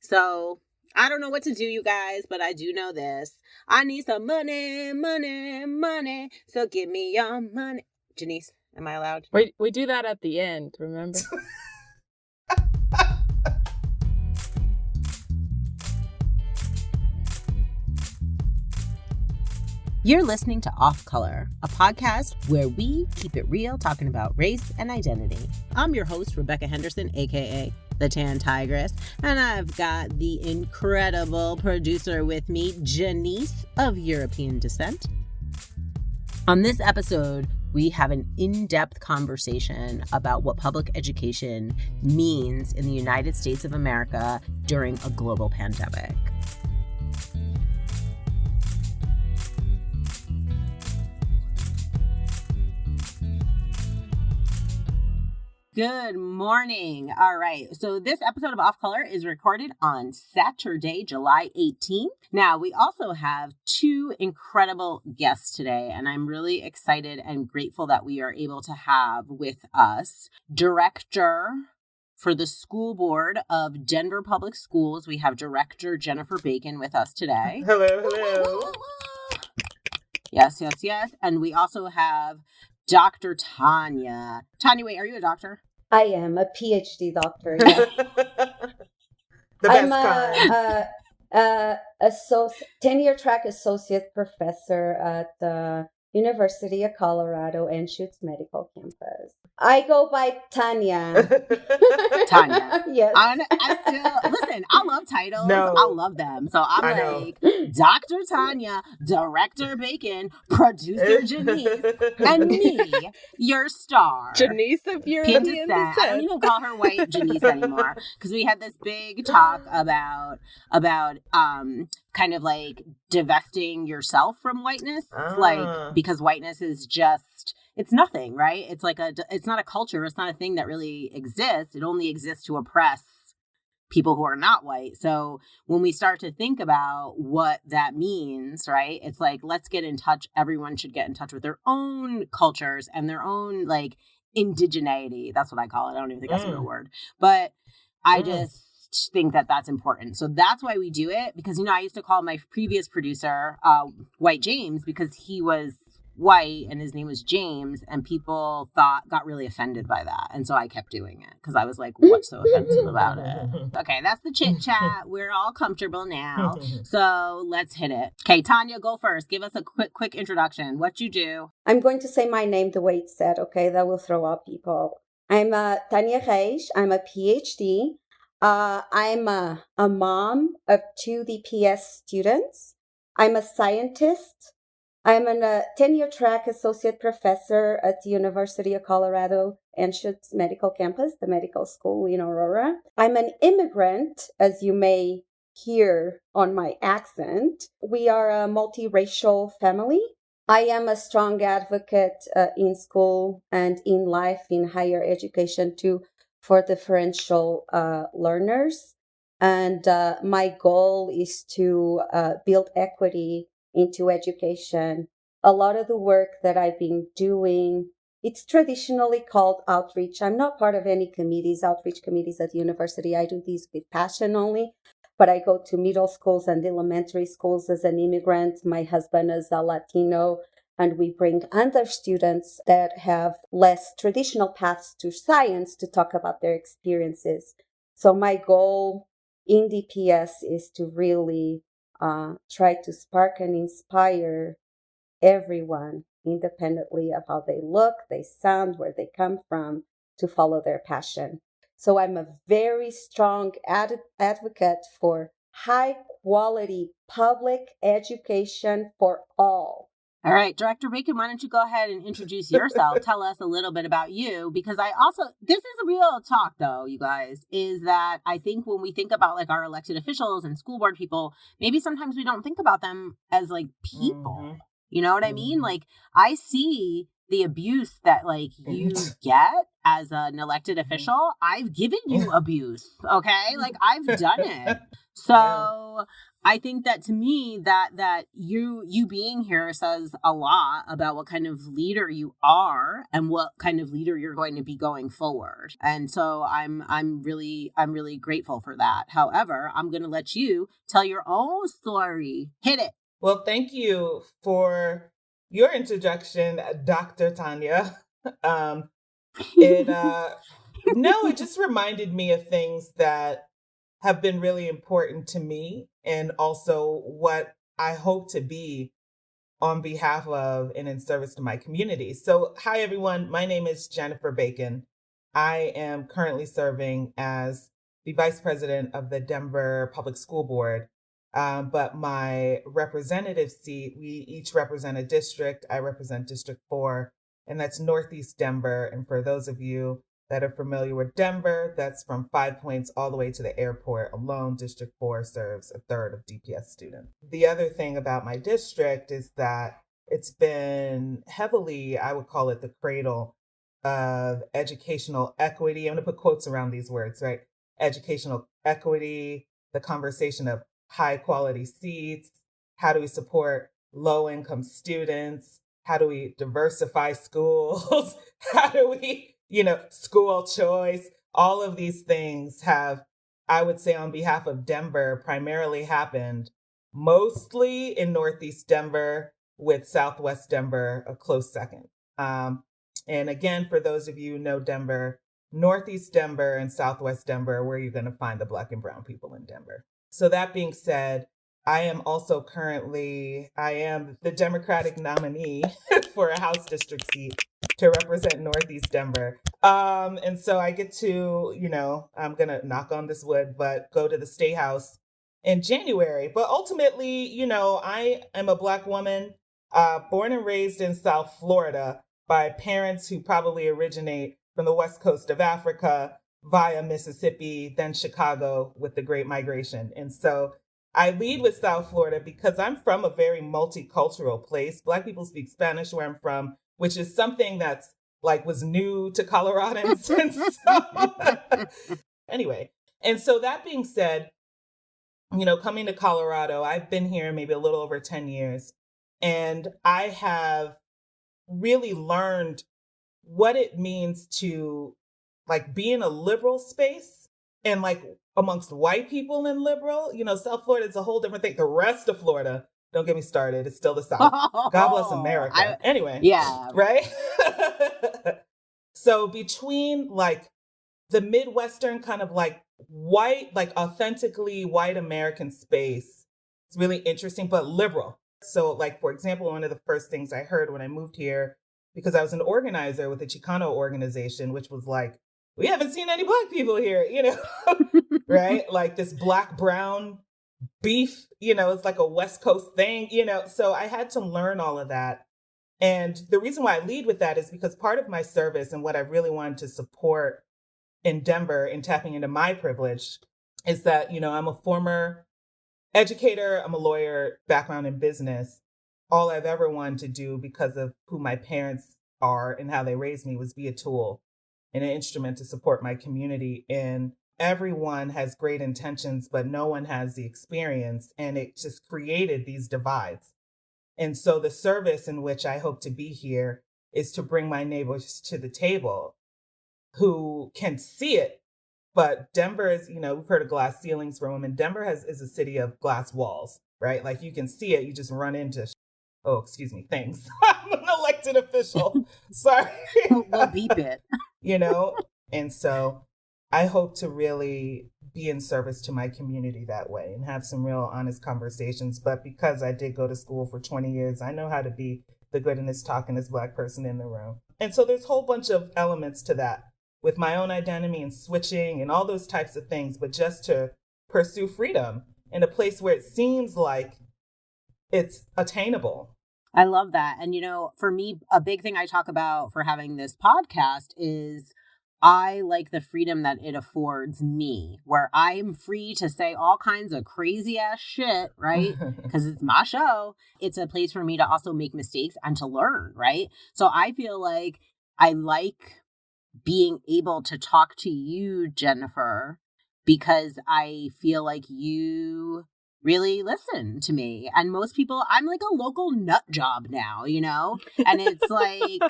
So I don't know what to do, you guys, but I do know this. I need some money. So give me your money. Janice, am I allowed? We do that at the end, remember? You're listening to Off Color, a podcast where we keep it real talking about race and identity. I'm your host, Rebecca Henderson, aka the Tan Tigress, and I've got the incredible producer with me, Janice of European descent. On this episode, we have an in-depth conversation about what public education means in the United States of America during a global pandemic. Good morning. All right. So this episode of Off Color is recorded on Saturday, July 18th. Now, we also have two incredible guests today, and I'm really excited and grateful that we are able to have with us Director for the School Board of Denver Public Schools. We have Director Jennifer Bacon with us today. Hello. Yes. And we also have Dr. Tania. Tania, wait, are you a doctor? I am a PhD doctor. Yeah. The best I'm a tenure track associate professor at the University of Colorado Anschutz Medical Campus. I go by Tania. Tania. Yes. Listen, I love titles. No. I love them. So I'm like, Dr. Tania, Director Bacon, Producer Janice, and me, your star. Janice of European descent. I don't even call her white Janice anymore because we had this big talk about kind of like divesting yourself from whiteness, like because whiteness is just, it's nothing, right? It's like it's not a culture. It's not a thing that really exists. It only exists to oppress people who are not white. So when we start to think about what that means, right? It's like, let's get in touch. Everyone should get in touch with their own cultures and their own like indigeneity. That's what I call it. I don't even think that's a real word, but I just think that that's important. So that's why we do it, because, you know, I used to call my previous producer White James because he was white and his name was James, and people got really offended by that. And so I kept doing it because I was like, what's so offensive about it? Okay, that's the chit chat. We're all comfortable now. So let's hit it. Okay, Tania, go first. Give us a quick introduction. What you do. I'm going to say my name the way it's said, okay? That will throw off people. I'm Tania Reis. I'm a PhD. I'm a mom of 2 DPS students. I'm a scientist. I'm a tenure track associate professor at the University of Colorado Anschutz Medical Campus, the medical school in Aurora. I'm an immigrant, as you may hear on my accent. We are a multiracial family. I am a strong advocate in school and in life, in higher education too, for differential learners. And my goal is to build equity into education. A lot of the work that I've been doing, it's traditionally called outreach. I'm not part of any outreach committees at the university. I do these with passion only, but I go to middle schools and elementary schools as an immigrant. My husband is a Latino, and we bring other students that have less traditional paths to science to talk about their experiences. So my goal in DPS is to really try to spark and inspire everyone, independently of how they look, they sound, where they come from, to follow their passion. So I'm a very strong advocate for high quality public education for all. All right, Director Bacon, why don't you go ahead and introduce yourself? Tell us a little bit about you, because this is a real talk though, you guys, is that I think when we think about like our elected officials and school board people, maybe sometimes we don't think about them as like people. Mm-hmm. You know what I mean? Like I see the abuse that like you get as an elected official. I've given you abuse, okay? Like I've done it. So I think that to me that you being here says a lot about what kind of leader you are and what kind of leader you're going to be going forward. And so I'm really grateful for that. However, I'm going to let you tell your own story. Hit it. Well, thank you for your introduction, Dr. Tania. It just reminded me of things that have been really important to me and also what I hope to be on behalf of and in service to my community. So, hi, everyone. My name is Jennifer Bacon. I am currently serving as the vice president of the Denver Public School Board. But my representative seat, we each represent a district. I represent District 4, and that's Northeast Denver. And for those of you that are familiar with Denver, that's from 5 Points all the way to the airport alone. District 4 serves a third of DPS students. The other thing about my district is that it's been heavily, I would call it the cradle of educational equity. I'm going to put quotes around these words, right? Educational equity, the conversation of high quality seats, how do we support low income students, how do we diversify schools, how do we, school choice, all of these things have, I would say on behalf of Denver, primarily happened mostly in Northeast Denver, with Southwest Denver a close second. And again, for those of you who know Denver, Northeast Denver and Southwest Denver are where you're going to find the Black and brown people in Denver. So that being said, I am the Democratic nominee for a House district seat to represent Northeast Denver. And so I get to, I'm going to knock on this wood, but go to the State House in January. But ultimately, I am a Black woman born and raised in South Florida by parents who probably originate from the West Coast of Africa via Mississippi, then Chicago with the Great Migration. And so I lead with South Florida because I'm from a very multicultural place. Black people speak Spanish where I'm from, which is something that's was new to Coloradans. And so, anyway, and so that being said, coming to Colorado, I've been here maybe a little over 10 years, and I have really learned what it means to be in a liberal space and amongst white people in liberal. South Florida is a whole different thing. The rest of Florida, don't get me started, it's still the South. God bless America. Anyway. Yeah. Right? So between the Midwestern kind of white, authentically white American space, it's really interesting, but liberal. So for example, one of the first things I heard when I moved here, because I was an organizer with the Chicano organization, which was we haven't seen any Black people here, right? This Black-brown beef, it's a West Coast thing, so I had to learn all of that. And the reason why I lead with that is because part of my service and what I really wanted to support in Denver in tapping into my privilege is that, I'm a former educator, I'm a lawyer, background in business. All I've ever wanted to do because of who my parents are and how they raised me was be a tool and an instrument to support my community. And everyone has great intentions, but no one has the experience. And it just created these divides. And so the service in which I hope to be here is to bring my neighbors to the table who can see it. But Denver is, we've heard of glass ceilings for women. Denver is a city of glass walls, right? You can see it, you just run into things. I'm an elected official. Sorry. We'll beep it. And so I hope to really be in service to my community that way and have some real honest conversations. But because I did go to school for 20 years, I know how to be the goodness talkingest Black person in the room. And so there's a whole bunch of elements to that with my own identity and switching and all those types of things, but just to pursue freedom in a place where it seems like it's attainable. I love that. And, for me, a big thing I talk about for having this podcast is I like the freedom that it affords me, where I'm free to say all kinds of crazy ass shit, right? Because it's my show. It's a place for me to also make mistakes and to learn, right? So I feel like I like being able to talk to you, Jennifer, because I feel like you really listen to me. And most people, I'm like a local nut job now, you know? And it's like,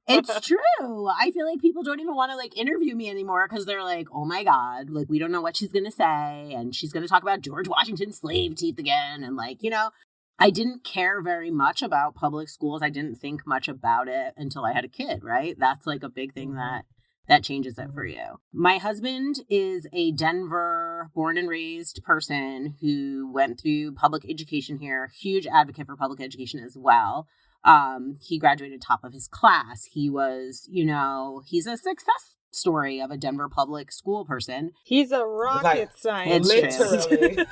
it's true. I feel like people don't even want to like interview me anymore because they're like, oh my God, like we don't know what she's going to say. And she's going to talk about George Washington's slave teeth again. And like, you know, I didn't care very much about public schools. I didn't think much about it until I had a kid, right? That's like a big thing that changes it for you. My husband is a Denver born and raised person who went through public education here, huge advocate for public education as well. He graduated top of his class. He was, you know, he's a success story of a Denver public school person. He's a rocket scientist. Literally.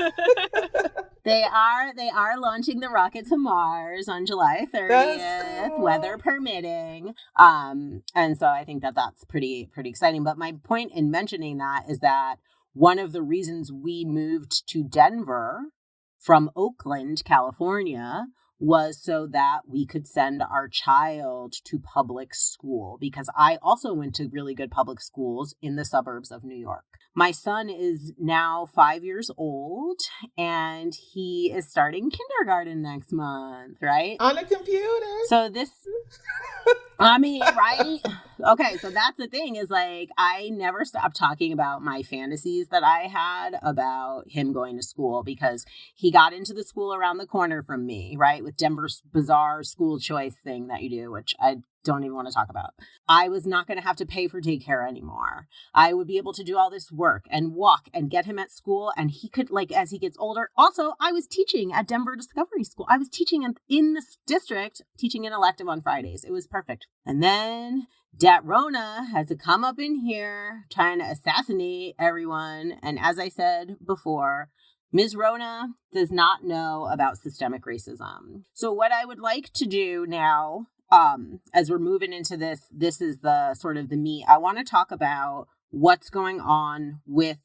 They are launching the rocket to Mars on July 30th, cool. Weather permitting. And so I think that that's pretty exciting. But my point in mentioning that is that one of the reasons we moved to Denver from Oakland, California, was so that we could send our child to public school, because I also went to really good public schools in the suburbs of New York. My son is now 5 years old and he is starting kindergarten next month, right? On a computer. So this, I mean, right? Okay, so that's the thing is like, I never stopped talking about my fantasies that I had about him going to school, because he got into the school around the corner from me, right? With Denver's bizarre school choice thing that you do, which I don't even want to talk about. I was not going to have to pay for daycare anymore. I would be able to do all this work and walk and get him at school. And he could, like, as he gets older. Also, I was teaching at Denver Discovery School. I was teaching in this district, teaching an elective on Fridays. It was perfect. And then dat rona has to come up in here trying to assassinate everyone. And as I said before, Ms. Rona does not know about systemic racism. So what I would like to do now, as we're moving into this is the sort of the meat. I want to talk about what's going on with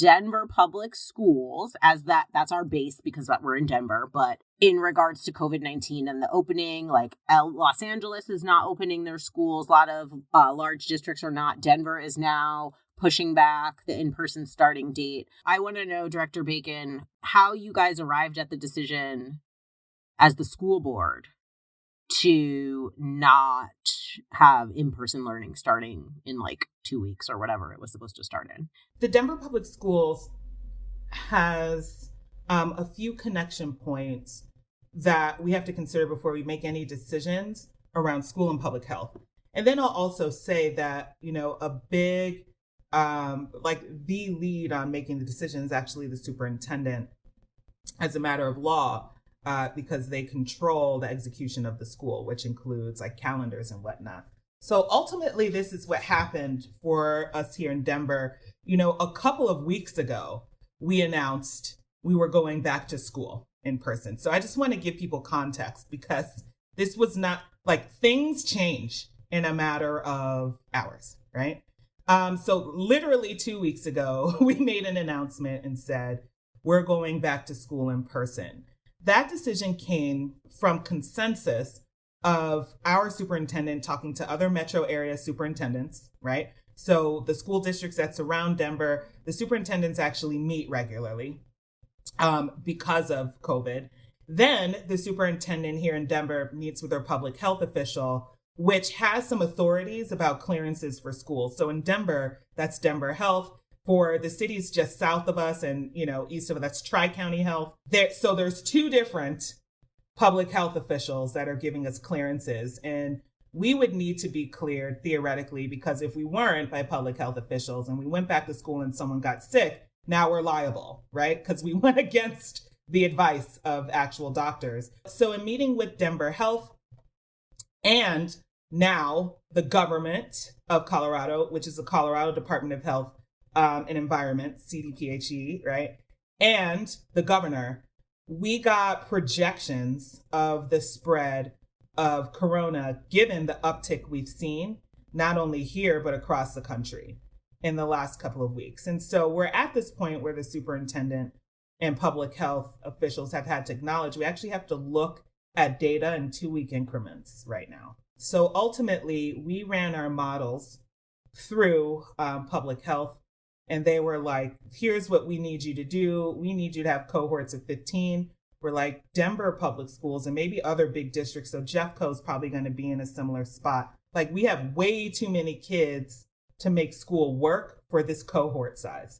Denver public schools, as that's our base because we're in Denver. But in regards to COVID-19 and the opening, like Los Angeles is not opening their schools. A lot of large districts are not. Denver is now pushing back the in-person starting date. I want to know, Director Bacon, how you guys arrived at the decision as the school board to not have in-person learning starting in like 2 weeks or whatever it was supposed to start in. The Denver Public Schools has a few connection points that we have to consider before we make any decisions around school and public health. And then I'll also say that, you know, a big, like the lead on making the decision is actually the superintendent as a matter of law. Because they control the execution of the school, which includes like calendars and whatnot. So ultimately, this is what happened for us here in Denver. You know, a couple of weeks ago, we announced we were going back to school in person. So I just want to give people context, because this was not like things change in a matter of hours, right? So literally 2 weeks ago, we made an announcement and said, we're going back to school in person. That decision came from consensus of our superintendent talking to other metro area superintendents, right? So the school districts that surround Denver, the superintendents actually meet regularly because of COVID. Then the superintendent here in Denver meets with their public health official, which has some authorities about clearances for schools. So in Denver, that's Denver Health. For the cities just south of us and, you know, east of us, that's Tri-County Health. So there's two different public health officials that are giving us clearances. And we would need to be cleared theoretically, because if we weren't by public health officials and we went back to school and someone got sick, now we're liable, right? Because we went against the advice of actual doctors. So in meeting with Denver Health and now the government of Colorado, which is the Colorado Department of Health and Environment, CDPHE, right? And the governor, we got projections of the spread of corona, given the uptick we've seen, not only here, but across the country in the last couple of weeks. And so we're at this point where the superintendent and public health officials have had to acknowledge we actually have to look at data in 2-week increments right now. So ultimately, we ran our models through public health And they were like, here's what we need you to do. We need you to have cohorts of 15. We're like Denver public schools and maybe other big districts. So Jeffco's probably going to be in a similar spot. Like we have way too many kids to make school work for this cohort size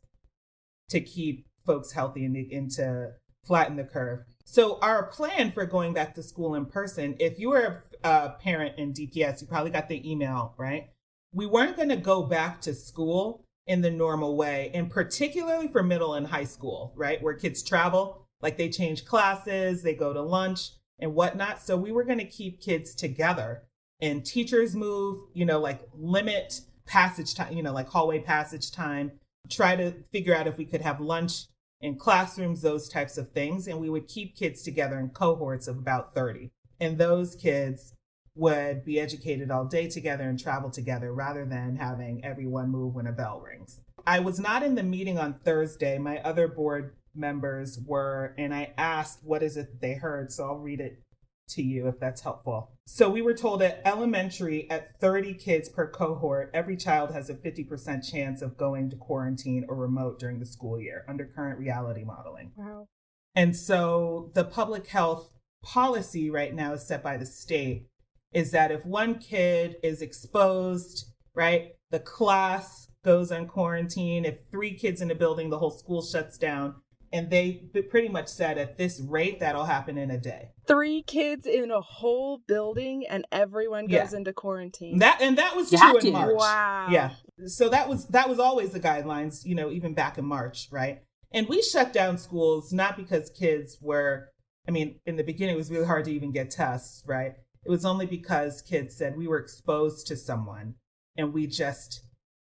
to keep folks healthy and to flatten the curve. So our plan for going back to school in person, if you were a parent in DPS, you probably got the email, right? We weren't going to go back to school in the normal way, and particularly for middle and high school, right? Where kids travel, like they change classes, they go to lunch and whatnot. So we were going to keep kids together, and teachers move, like limit passage time, like hallway passage time, try to figure out if we could have lunch in classrooms, those types of things. And we would keep kids together in cohorts of about 30. And those kids would be educated all day together and travel together rather than having everyone move when a bell rings. I was not in the meeting on Thursday. My other board members were, and I asked what is it that they heard. So I'll read it to you if that's helpful. So we were told at elementary, at 30 kids per cohort, every child has a 50% chance of going to quarantine or remote during the school year under current reality modeling. Wow. And so the public health policy right now is set by the state is that if one kid is exposed, right, the class goes on quarantine. If 3 kids in a building, the whole school shuts down. And they pretty much said at this rate, that'll happen in a day. 3 kids in a whole building and everyone goes into quarantine. That was true in March. Wow. Yeah. So that was always the guidelines, even back in March, right? And we shut down schools not because kids were, in the beginning it was really hard to even get tests, right? It was only because kids said we were exposed to someone and we just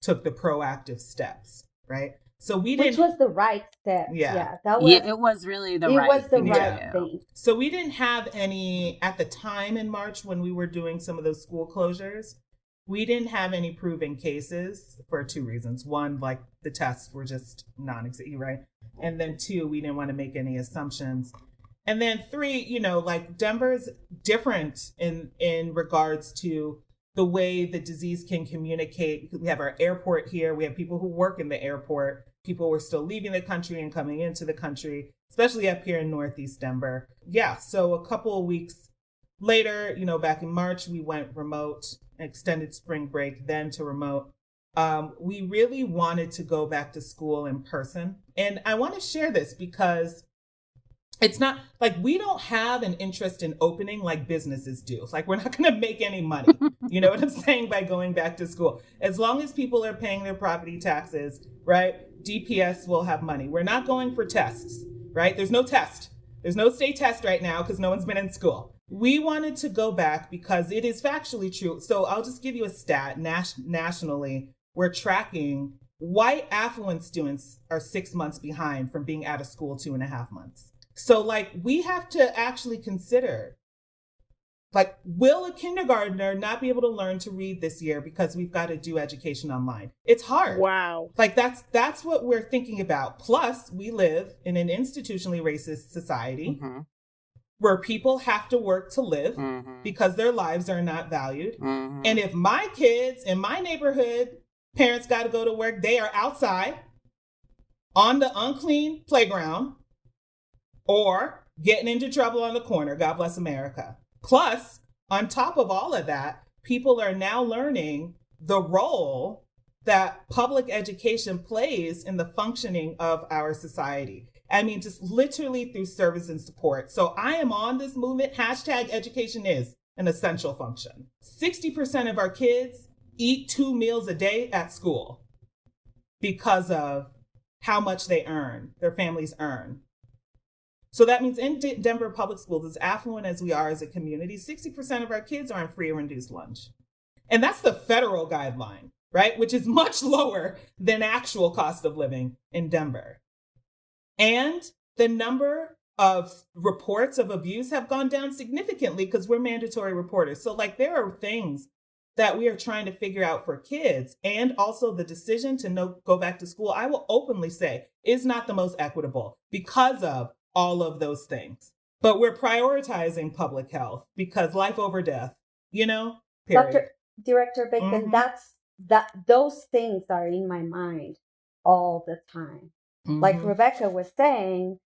took the proactive steps, right? So which was the right step. Yeah. That was. It was really the right thing. So we didn't have any at the time in March when we were doing some of those school closures. We didn't have any proven cases for 2 reasons. 1, like the tests were just non-existent, right? And then 2, we didn't want to make any assumptions. And then 3, like Denver's different in regards to the way the disease can communicate. We have our airport here. We have people who work in the airport. People were still leaving the country and coming into the country, especially up here in Northeast Denver. Yeah, so a couple of weeks later, back in March, we went remote, extended spring break, then to remote. We really wanted to go back to school in person. And I want to share this because it's not like we don't have an interest in opening like businesses do. Like we're not going to make any money. You know what I'm saying? By going back to school. As long as people are paying their property taxes, right? DPS will have money. We're not going for tests, right? There's no test. There's no state test right now because no one's been in school. We wanted to go back because it is factually true. So I'll just give you a stat. Nationally, we're tracking white affluent students are 6 months behind from being out of school 2.5 months. So like we have to actually consider, like, will a kindergartner not be able to learn to read this year because we've got to do education online? It's hard. Wow. Like that's what we're thinking about. Plus, we live in an institutionally racist society where people have to work to live because their lives are not valued. And if my kids in my neighborhood, parents got to go to work, they are outside on the unclean playground or getting into trouble on the corner. God bless America. Plus, on top of all of that, people are now learning the role that public education plays in the functioning of our society. Just literally through service and support. So I am on this movement. #education is an essential function. 60% of our kids eat 2 meals a day at school because of how much they earn, their families earn. So that means in Denver public schools, as affluent as we are as a community, 60% of our kids are on free or reduced lunch. And that's the federal guideline, right? Which is much lower than actual cost of living in Denver. And the number of reports of abuse have gone down significantly because we're mandatory reporters. So like there are things that we are trying to figure out for kids, and also the decision to go back to school, I will openly say, is not the most equitable because of all of those things. But we're prioritizing public health because life over death, period. Director Bacon, those things are in my mind all the time. Mm-hmm. Like Rebecca was saying,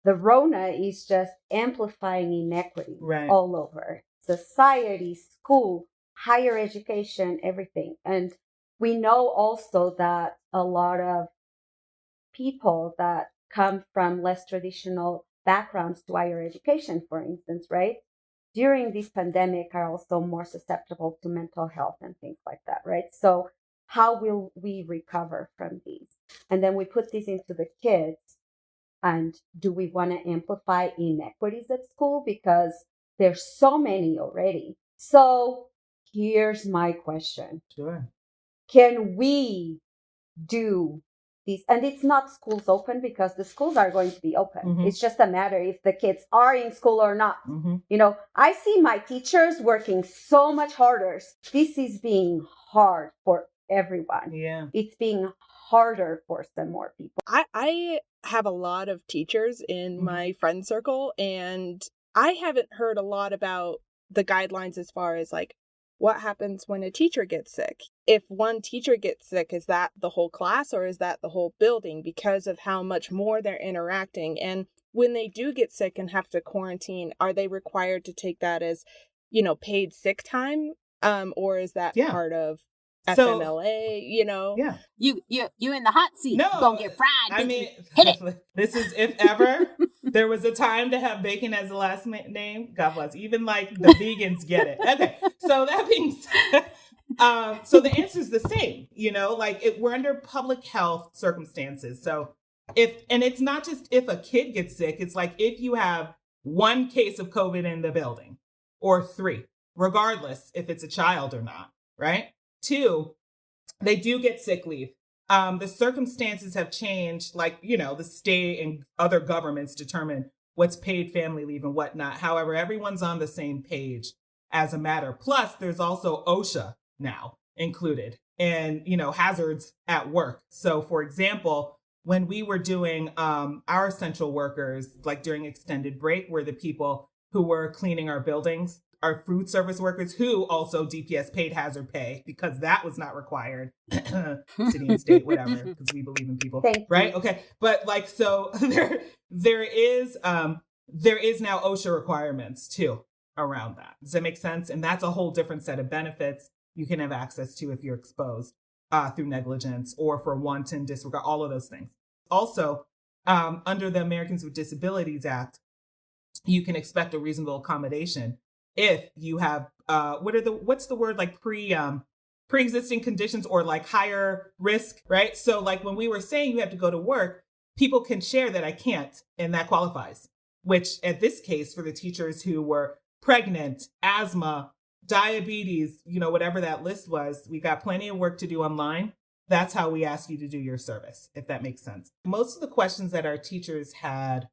the rona is just amplifying inequity all over society, school, higher education, everything. And we know also that a lot of people that come from less traditional backgrounds to higher education, for instance, right, during this pandemic are also more susceptible to mental health and things like that, right? So how will we recover from these? And then we put this into the kids. And do we want to amplify inequities at school? Because there's so many already. So here's my question. Sure. Can we do these? And it's not schools open, because the schools are going to be open. Mm-hmm. It's just a matter if the kids are in school or not. Mm-hmm. You know, I see my teachers working so much harder. This is being hard for everyone. Yeah. It's being harder for some more people. I have a lot of teachers in my friend circle, and I haven't heard a lot about the guidelines as far as like what happens when a teacher gets sick. If one teacher gets sick, is that the whole class or is that the whole building, because of how much more they're interacting? And when they do get sick and have to quarantine, are they required to take that as, you know, paid sick time? Or is that part of FMLA, you know? Yeah. You in the hot seat. No, gonna get fried. I mean, hit it. This is, if ever there was a time to have bacon as the last name, God bless. Even like the vegans get it. Okay. So that being said, so the answer is the same, you know, like we're under public health circumstances. So and it's not just if a kid gets sick, it's like if you have one case of COVID in the building or 3, regardless if it's a child or not, right? 2, they do get sick leave. The circumstances have changed, like, you know, the state and other governments determine what's paid family leave and whatnot. However, everyone's on the same page as a matter. Plus, there's also OSHA now included and, you know, hazards at work. So, for example, when we were doing our essential workers, like during extended break, were the people who were cleaning our buildings, our food service workers, who also DPS paid hazard pay because that was not required. City and state, whatever, because we believe in people, right? Okay, but like, so there is now OSHA requirements too around that. Does that make sense? And that's a whole different set of benefits you can have access to if you're exposed through negligence or for wanton disregard, all of those things. Also, under the Americans with Disabilities Act, you can expect a reasonable accommodation if you have what's the word, like pre-existing conditions or like higher risk, right? So like when we were saying you have to go to work, people can share that I can't, and that qualifies, which at this case for the teachers who were pregnant, asthma, diabetes, you know, whatever that list was, we got plenty of work to do online. That's how we ask you to do your service, if that makes sense. Most of the questions that our teachers had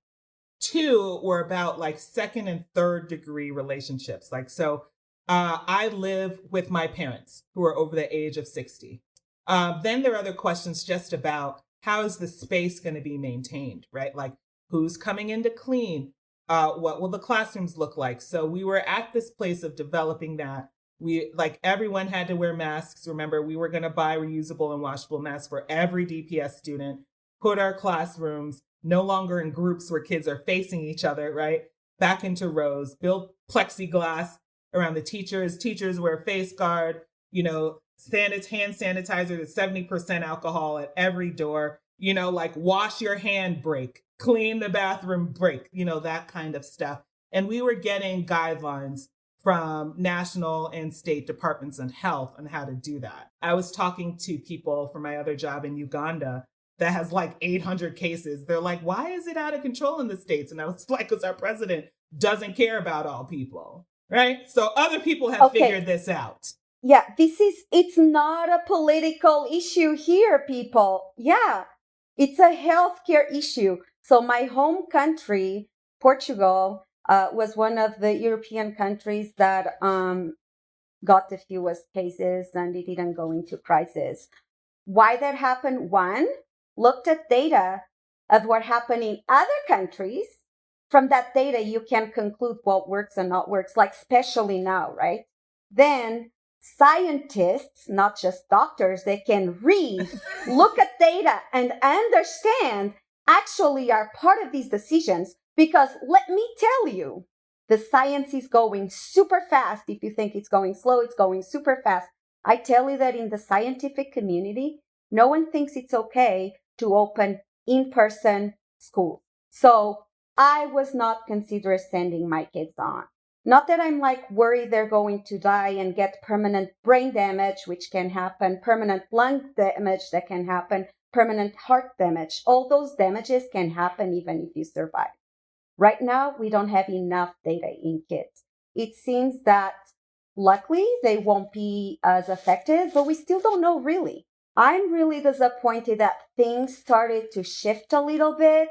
too were about like 2nd and 3rd degree relationships. Like, so I live with my parents who are over the age of 60. Then there are other questions just about how is the space going to be maintained, right? Like who's coming in to clean? What will the classrooms look like? So we were at this place of developing that. We, like, everyone had to wear masks. Remember, we were going to buy reusable and washable masks for every DPS student, put our classrooms no longer in groups where kids are facing each other, right? Back into rows, build plexiglass around the teachers. Teachers wear face guard, you know, hand sanitizer to 70% alcohol at every door, you know, like wash your hand break, clean the bathroom break, you know, that kind of stuff. And we were getting guidelines from national and state departments of health on how to do that. I was talking to people from my other job in Uganda that has like 800 cases. They're like, why is it out of control in the States? And I was like, because our president doesn't care about all people, right? So other people have figured this out. Yeah, it's not a political issue here, people. Yeah, it's a healthcare issue. So my home country, Portugal, was one of the European countries that got the fewest cases and it didn't go into crisis. Why that happened? One, looked at data of what happened in other countries. From that data, you can conclude what works and not works, like especially now, right? Then scientists, not just doctors, they can read, look at data, and understand actually are part of these decisions. Because let me tell you, the science is going super fast. If you think it's going slow, it's going super fast. I tell you that in the scientific community, no one thinks it's okay to open in-person schools. So I was not considering sending my kids on. Not that I'm like worried they're going to die and get permanent brain damage, which can happen, permanent lung damage that can happen, permanent heart damage. All those damages can happen even if you survive. Right now, we don't have enough data in kids. It seems that luckily they won't be as affected, but we still don't know really. I'm really disappointed that things started to shift a little bit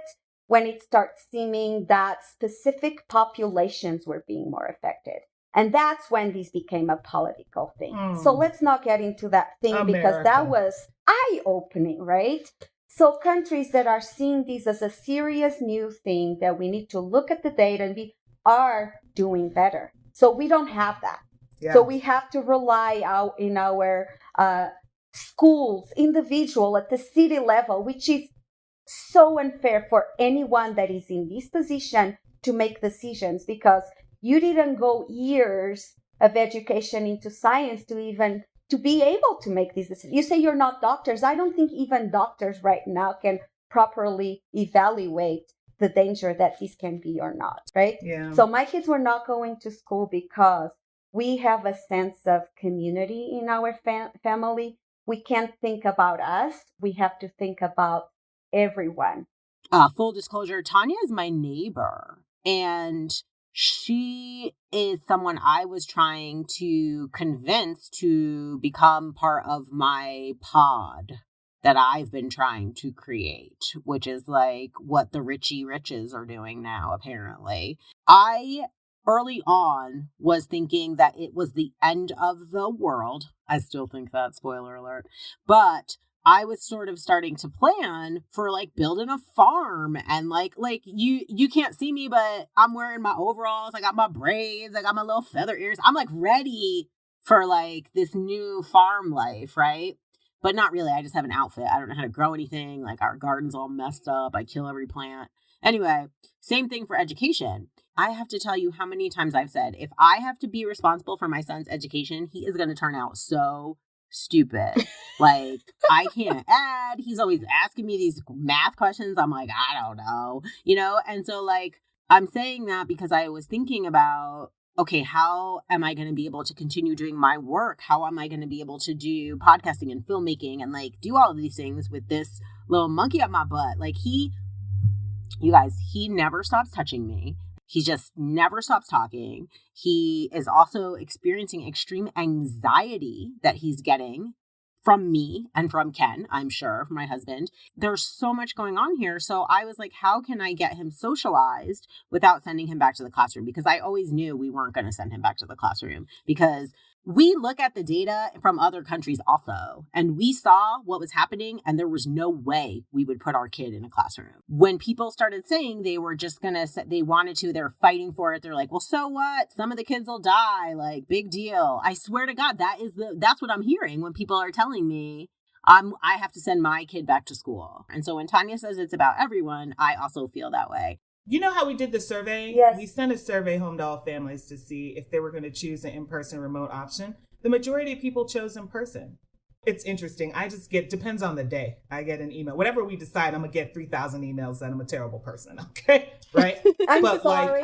when it starts seeming that specific populations were being more affected. And that's when this became a political thing. So let's not get into that thing because that was eye-opening, right? So countries that are seeing this as a serious new thing that we need to look at the data and are doing better. So we don't have that. Yeah. So we have to rely out in our schools, individual at the city level, which is so unfair for anyone that is in this position to make decisions because you didn't go years of education into science to be able to make these decisions. You say you're not doctors. I don't think even doctors right now can properly evaluate the danger that this can be or not, right? Yeah. So my kids were not going to school because we have a sense of community in our family. We can't think about us. We have to think about everyone. Full disclosure, Tania is my neighbor, and she is someone I was trying to convince to become part of my pod that I've been trying to create, which is like what the Richie Riches are doing now, apparently. I early on was thinking that it was the end of the world. I still think that, spoiler alert. But I was sort of starting to plan for like building a farm and like you can't see me, but I'm wearing my overalls. I got my braids. I got my little feather ears. I'm like ready for like this new farm life, right? But not really. I just have an outfit. I don't know how to grow anything. Like our garden's all messed up. I kill every plant. Anyway, same thing for education. I have to tell you how many times I've said, if I have to be responsible for my son's education, he is going to turn out so stupid. Like, I can't add. He's always asking me these math questions. I'm like, I don't know, And so like, I'm saying that because I was thinking about, okay, how am I going to be able to continue doing my work? How am I going to be able to do podcasting and filmmaking and like do all of these things with this little monkey up my butt? Like you guys, he never stops touching me. He just never stops talking. He is also experiencing extreme anxiety that he's getting from me and from Ken, I'm sure, from my husband. There's so much going on here. So I was like, how can I get him socialized without sending him back to the classroom? Because I always knew we weren't going to send him back to the classroom because we look at the data from other countries also, and we saw what was happening, and there was no way we would put our kid in a classroom. When people started saying they were just they wanted to, they're fighting for it. They're like, well, so what? Some of the kids will die. Like, big deal. I swear to God, that's what I'm hearing when people are telling me I have to send my kid back to school. And so when Tania says it's about everyone, I also feel that way. You know how we did the survey? Yes. We sent a survey home to all families to see if they were going to choose an in-person remote option. The majority of people chose in person. It's interesting. Depends on the day. I get an email. Whatever we decide, I'm going to get 3,000 emails that I'm a terrible person. Okay? Right? I'm sorry.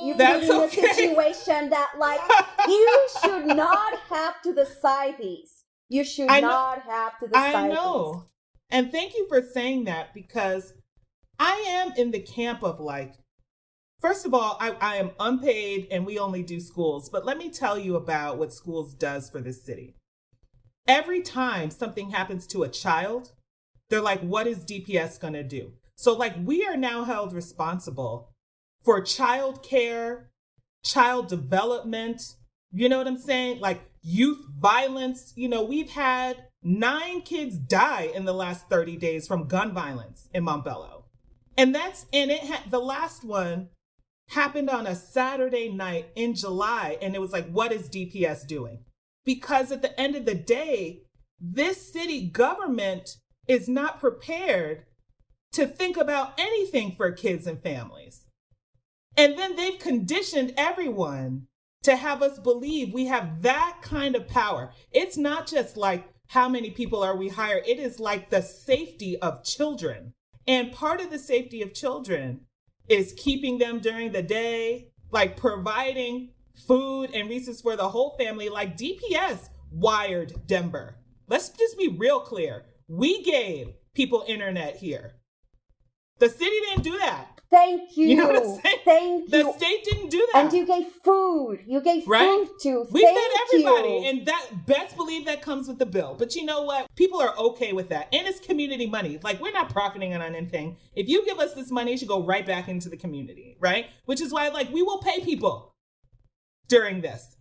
You're put in a situation that like, you should not have to decide these. You should not have to decide I know. These. And thank you for saying that because I am in the camp of like, first of all, I am unpaid and we only do schools. But let me tell you about what schools does for this city. Every time something happens to a child, they're like, what is DPS going to do? So like we are now held responsible for child care, child development. You know what I'm saying? Like youth violence. We've had 9 kids die in the last 30 days from gun violence in Montbello. And the last one happened on a Saturday night in July. And it was like, what is DPS doing? because at the end of the day, this city government is not prepared to think about anything for kids and families. And then they've conditioned everyone to have us believe we have that kind of power. It's not just like how many people are we hiring. It is like the safety of children. And part of the safety of children is keeping them during the day, like providing food and resources for the whole family. Like DPS wired Denver. Let's just be real clear. We gave people internet here. The city didn't do that. Thank you. You know what I'm saying? Thank you. The state didn't do that. And you gave food. You gave right? food to. We Thank fed everybody, you. and that best believe that comes with the bill. But you know what? People are okay with that, and it's community money. Like, we're not profiting on anything. If you give us this money, it should go right back into the community, right? Which is why, like, we will pay people during this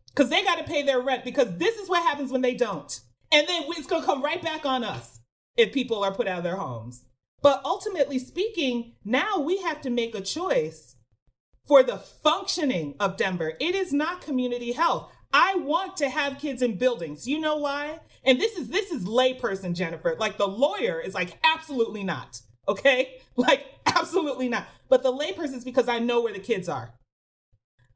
because they got to pay their rent. Because this is what happens when they don't, and then it's gonna come right back on us if people are put out of their homes. But ultimately speaking, now we have to make a choice for the functioning of Denver. It is not community health. I want to have kids in buildings. You know why? And this is layperson, Jennifer. Like, the lawyer is like, absolutely not. Okay? Like, absolutely not. But the layperson is because I know where the kids are.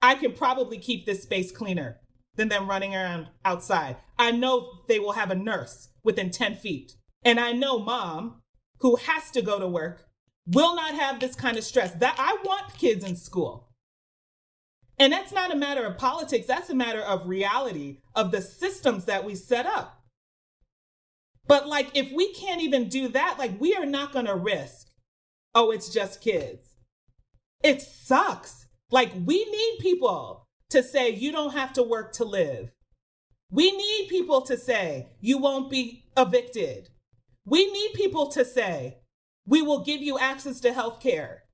I can probably keep this space cleaner than them running around outside. I know they will have a nurse within 10 feet. And I know mom, who has to go to work, will not have this kind of stress. That I want kids in school. And that's not a matter of politics. That's a matter of reality of the systems that we set up. But like, if we can't even do that, like, we are not going to risk, oh, it's just kids. It sucks. Like, we need people to say, you don't have to work to live. We need people to say, you won't be evicted. We need people to say, we will give you access to health care.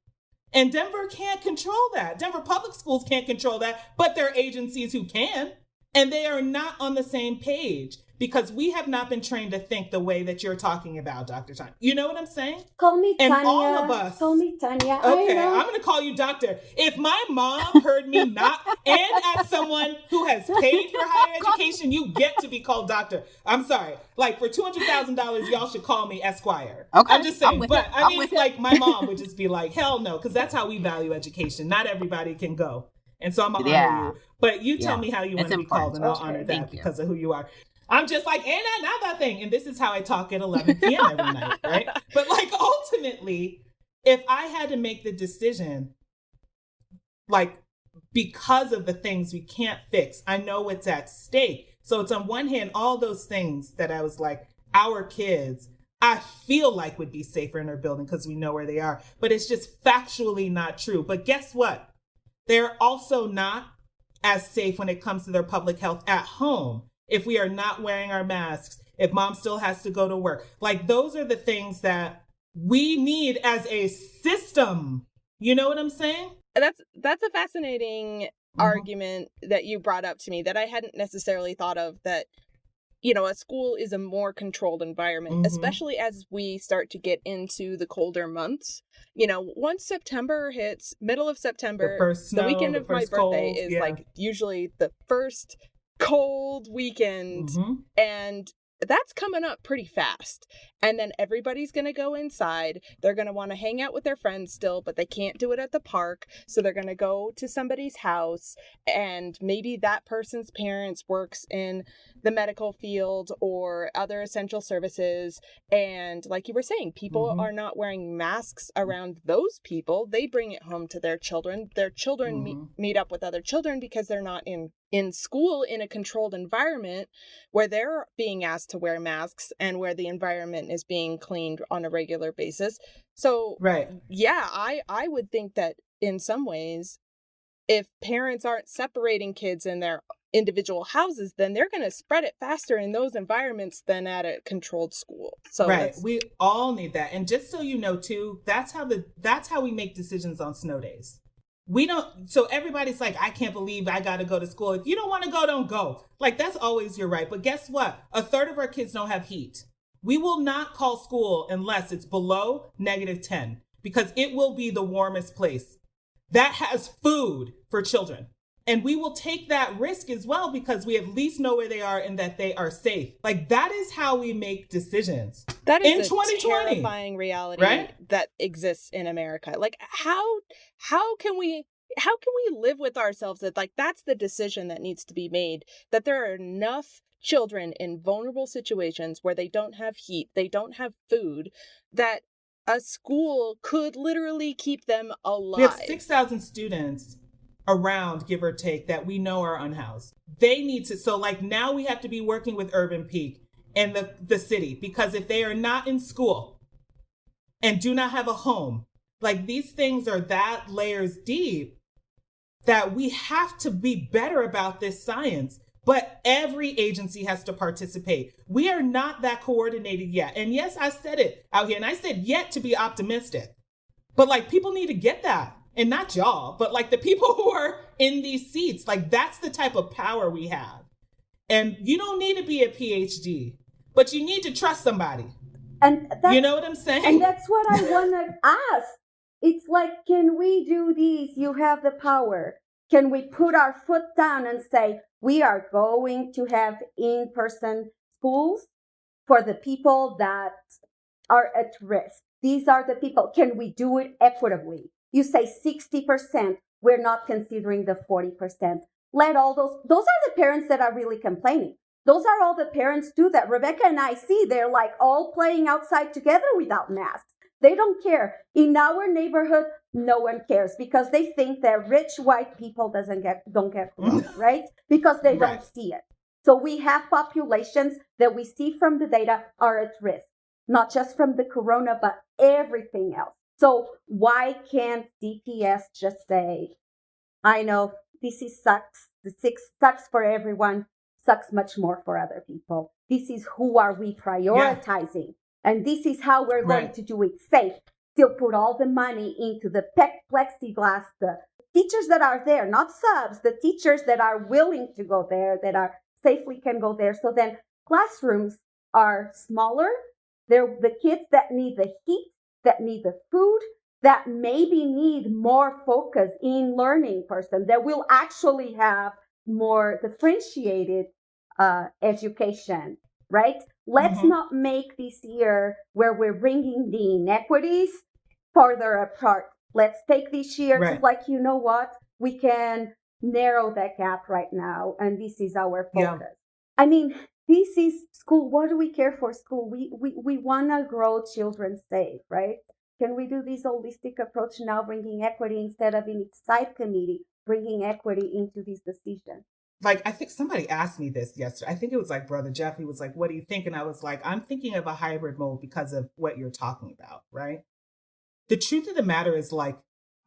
And Denver can't control that. Denver public schools can't control that, but there are agencies who can. And they are not on the same page because we have not been trained to think the way that you're talking about, Dr. Tanya. You know what I'm saying? Call me Tanya. And all of us. Call me Tanya. Okay, I'm going to call you doctor. If my mom heard me not, and as someone who has paid for higher education, you get to be called doctor. I'm sorry. Like, for $200,000, y'all should call me Esquire. Okay. I'm just saying. But I mean, like, it. my mom would just be like, hell no, because that's how we value education. Not everybody can go. And so I'm going to honor you. But you tell me how you want to be called, and I'll honor that because of who you are. I'm just like, and another thing. And this is how I talk at 11 p.m. every night, right? But like, ultimately, if I had to make the decision, like, because of the things we can't fix, I know what's at stake. So it's on one hand, all those things that I was like, our kids, I feel like would be safer in our building because we know where they are. But it's just factually not true. But guess what? They're also not as safe when it comes to their public health at home. If we are not wearing our masks, if mom still has to go to work, like, those are the things that we need as a system. You know what I'm saying? That's a fascinating argument that you brought up to me that I hadn't necessarily thought of, that, you know, a school is a more controlled environment, especially as we start to get into the colder months. You know, once September hits, middle of September, the weekend of my birthday is like usually the first cold weekend, and that's coming up pretty fast. And then everybody's going to go inside. They're going to want to hang out with their friends still, but they can't do it at the park. So they're going to go to somebody's house, and maybe that person's parents works in the medical field or other essential services. And like you were saying, people are not wearing masks around those people. They bring it home to their children. Their children meet up with other children because they're not in school in a controlled environment where they're being asked to wear masks and where the environment is being cleaned on a regular basis. So, yeah, I would think that in some ways, if parents aren't separating kids in their individual houses, then they're going to spread it faster in those environments than at a controlled school. So we all need that. And just so you know too, that's how we make decisions on snow days. We don't, so everybody's like, I can't believe I got to go to school. If you don't want to go, don't go. Like, that's always your right. But guess what? A third of our kids don't have heat. We will not call school unless it's below -10, because it will be the warmest place that has food for children. And we will take that risk as well because we at least know where they are and that they are safe. Like, that is how we make decisions. That is in a 2020, terrifying reality, right? that exists in America. Like, how can we live with ourselves that, like, that's the decision that needs to be made, that there are enough children in vulnerable situations where they don't have heat, they don't have food, that a school could literally keep them alive. We have 6,000 students around, give or take, that we know are unhoused. They need to, so like now we have to be working with Urban Peak and the city, because if they are not in school and do not have a home, like these things are that layers deep that we have to be better about this science. But every agency has to participate. We are not that coordinated yet. And yes, I said it out here, and I said yet to be optimistic. But like, people need to get that. And not y'all, but like the people who are in these seats, like that's the type of power we have. And you don't need to be a PhD, but you need to trust somebody. And you know what I'm saying? And that's what I want to ask. It's like, can we do these? You have the power. Can we put our foot down and say, we are going to have in-person schools for the people that are at risk? These are the people. Can we do it equitably? You say 60%. We're not considering the 40%. Let all those are the parents that are really complaining. Those are all the parents too that Rebecca and I see. They're like all playing outside together without masks. They don't care. In our neighborhood, no one cares because they think that rich white people don't get corona, right? Because they don't see it. So we have populations that we see from the data are at risk, not just from the corona, but everything else. So why can't DPS just say, I know this sucks. The 6 sucks for everyone, sucks much more for other people. This is who are we prioritizing? Yeah. And this is how we're going to do it safe. Still put all the money into the plexiglass, the teachers that are there, not subs, the teachers that are willing to go there, that are safely can go there. So then classrooms are smaller. They're the kids that need the heat, that need the food, that maybe need more focus in learning person, that will actually have more differentiated education, right? Let's not make this year where we're bringing the inequities further apart. Let's take this year to like, you know what? We can narrow that gap right now. And this is our focus. Yeah. I mean, this is school. What do we care for school? We want to grow children safe, right? Can we do this holistic approach now, bringing equity instead of in its side committee, bringing equity into these decisions? Like, I think somebody asked me this yesterday. I think it was like Brother Jeff. He was like, what do you think? And I was like, I'm thinking of a hybrid mode because of what you're talking about, right? The truth of the matter is, like,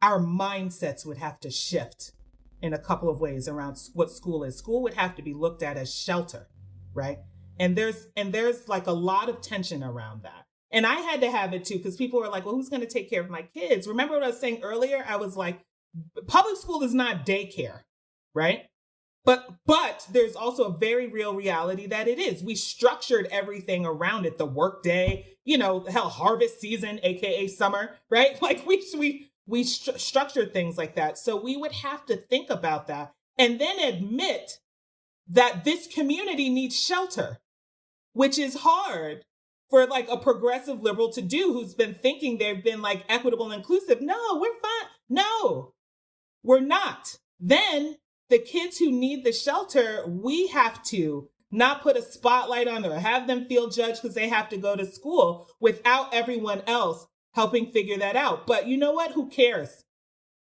our mindsets would have to shift in a couple of ways around what school is. School would have to be looked at as shelter, right? And there's like a lot of tension around that. And I had to have it too, because people were like, well, who's going to take care of my kids? Remember what I was saying earlier? I was like, public school is not daycare, right? But there's also a very real reality that it is. We structured everything around it, the work day, harvest season, AKA summer, right? Like we structured things like that. So we would have to think about that and then admit that this community needs shelter, which is hard for like a progressive liberal to do who's been thinking they've been like equitable and inclusive. No, we're fine. No, we're not. Then the kids who need the shelter, we have to not put a spotlight on them or have them feel judged because they have to go to school without everyone else helping figure that out. But you know what? Who cares?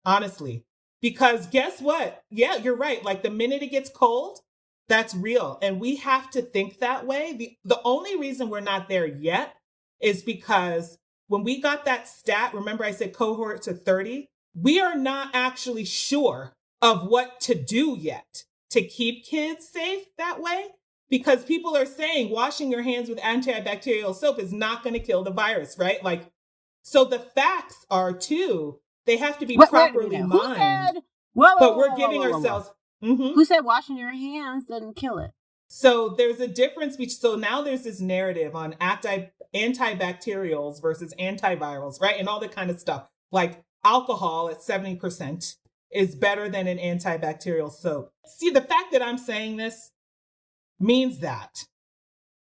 Honestly, because guess what? Yeah, you're right. Like the minute it gets cold, that's real. And we have to think that way. The only reason we're not there yet is because when we got that stat, remember I said cohort to 30, we are not actually sure of what to do yet to keep kids safe that way, because people are saying washing your hands with antibacterial soap is not going to kill the virus, right? Like, so the facts are too, they have to be properly mined. But we're giving ourselves. Mm-hmm. Who said washing your hands doesn't kill it? So there's a difference. So now there's this narrative on antibacterials versus antivirals, right? And all that kind of stuff, like alcohol at 70%. is better than an antibacterial soap. See, the fact that I'm saying this means that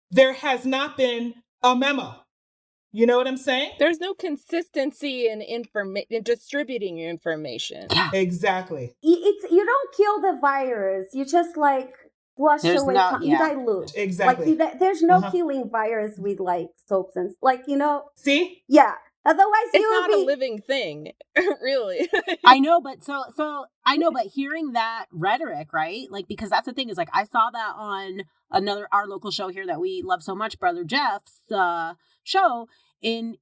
there has not been a memo. You know what I'm saying? There's no consistency in in distributing information. Yeah. Exactly. You don't kill the virus. You just like flush away. You dilute. Exactly. Like there's no killing virus with like soaps and like See? Yeah. Otherwise, it's not a living thing, really. I know, but but hearing that rhetoric, right? Like, because that's the thing is like I saw that on our local show here that we love so much, Brother Jeff's show. And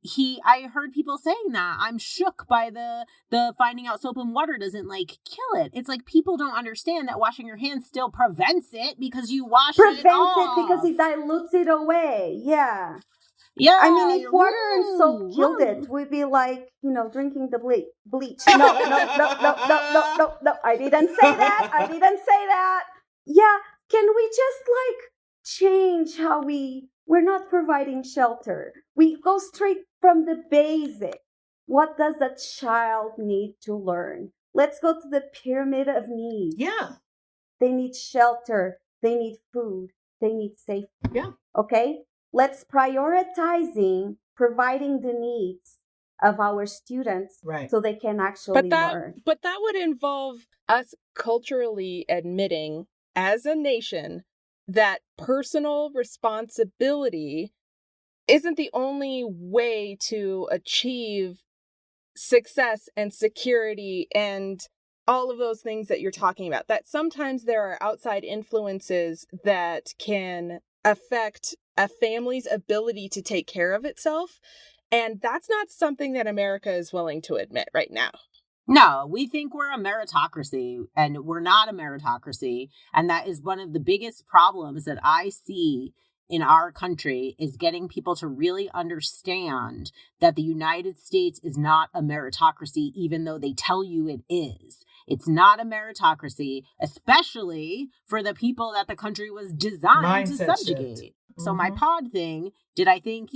I heard people saying that. I'm shook by the finding out soap and water doesn't like kill it. It's like people don't understand that washing your hands still prevents it because you wash it off. Prevents it because it dilutes it away. Yeah. Yeah. I mean, if water and soap killed it, we'd be like, drinking the bleach. No. I didn't say that. Yeah. Can we just like change how we're not providing shelter? We go straight from the basic. What does a child need to learn? Let's go to the pyramid of needs. Yeah. They need shelter. They need food. They need safety. Yeah. Okay? Let's prioritizing providing the needs of our students so they can actually learn. But that would involve us culturally admitting as a nation that personal responsibility isn't the only way to achieve success and security and all of those things that you're talking about. That sometimes there are outside influences that can affect a family's ability to take care of itself. And that's not something that America is willing to admit right now. No, we think we're a meritocracy, and we're not a meritocracy. And that is one of the biggest problems that I see in our country, is getting people to really understand that the United States is not a meritocracy, even though they tell you it is. It's not a meritocracy, especially for the people that the country was designed to subjugate. Shift. So my pod thing, did I think,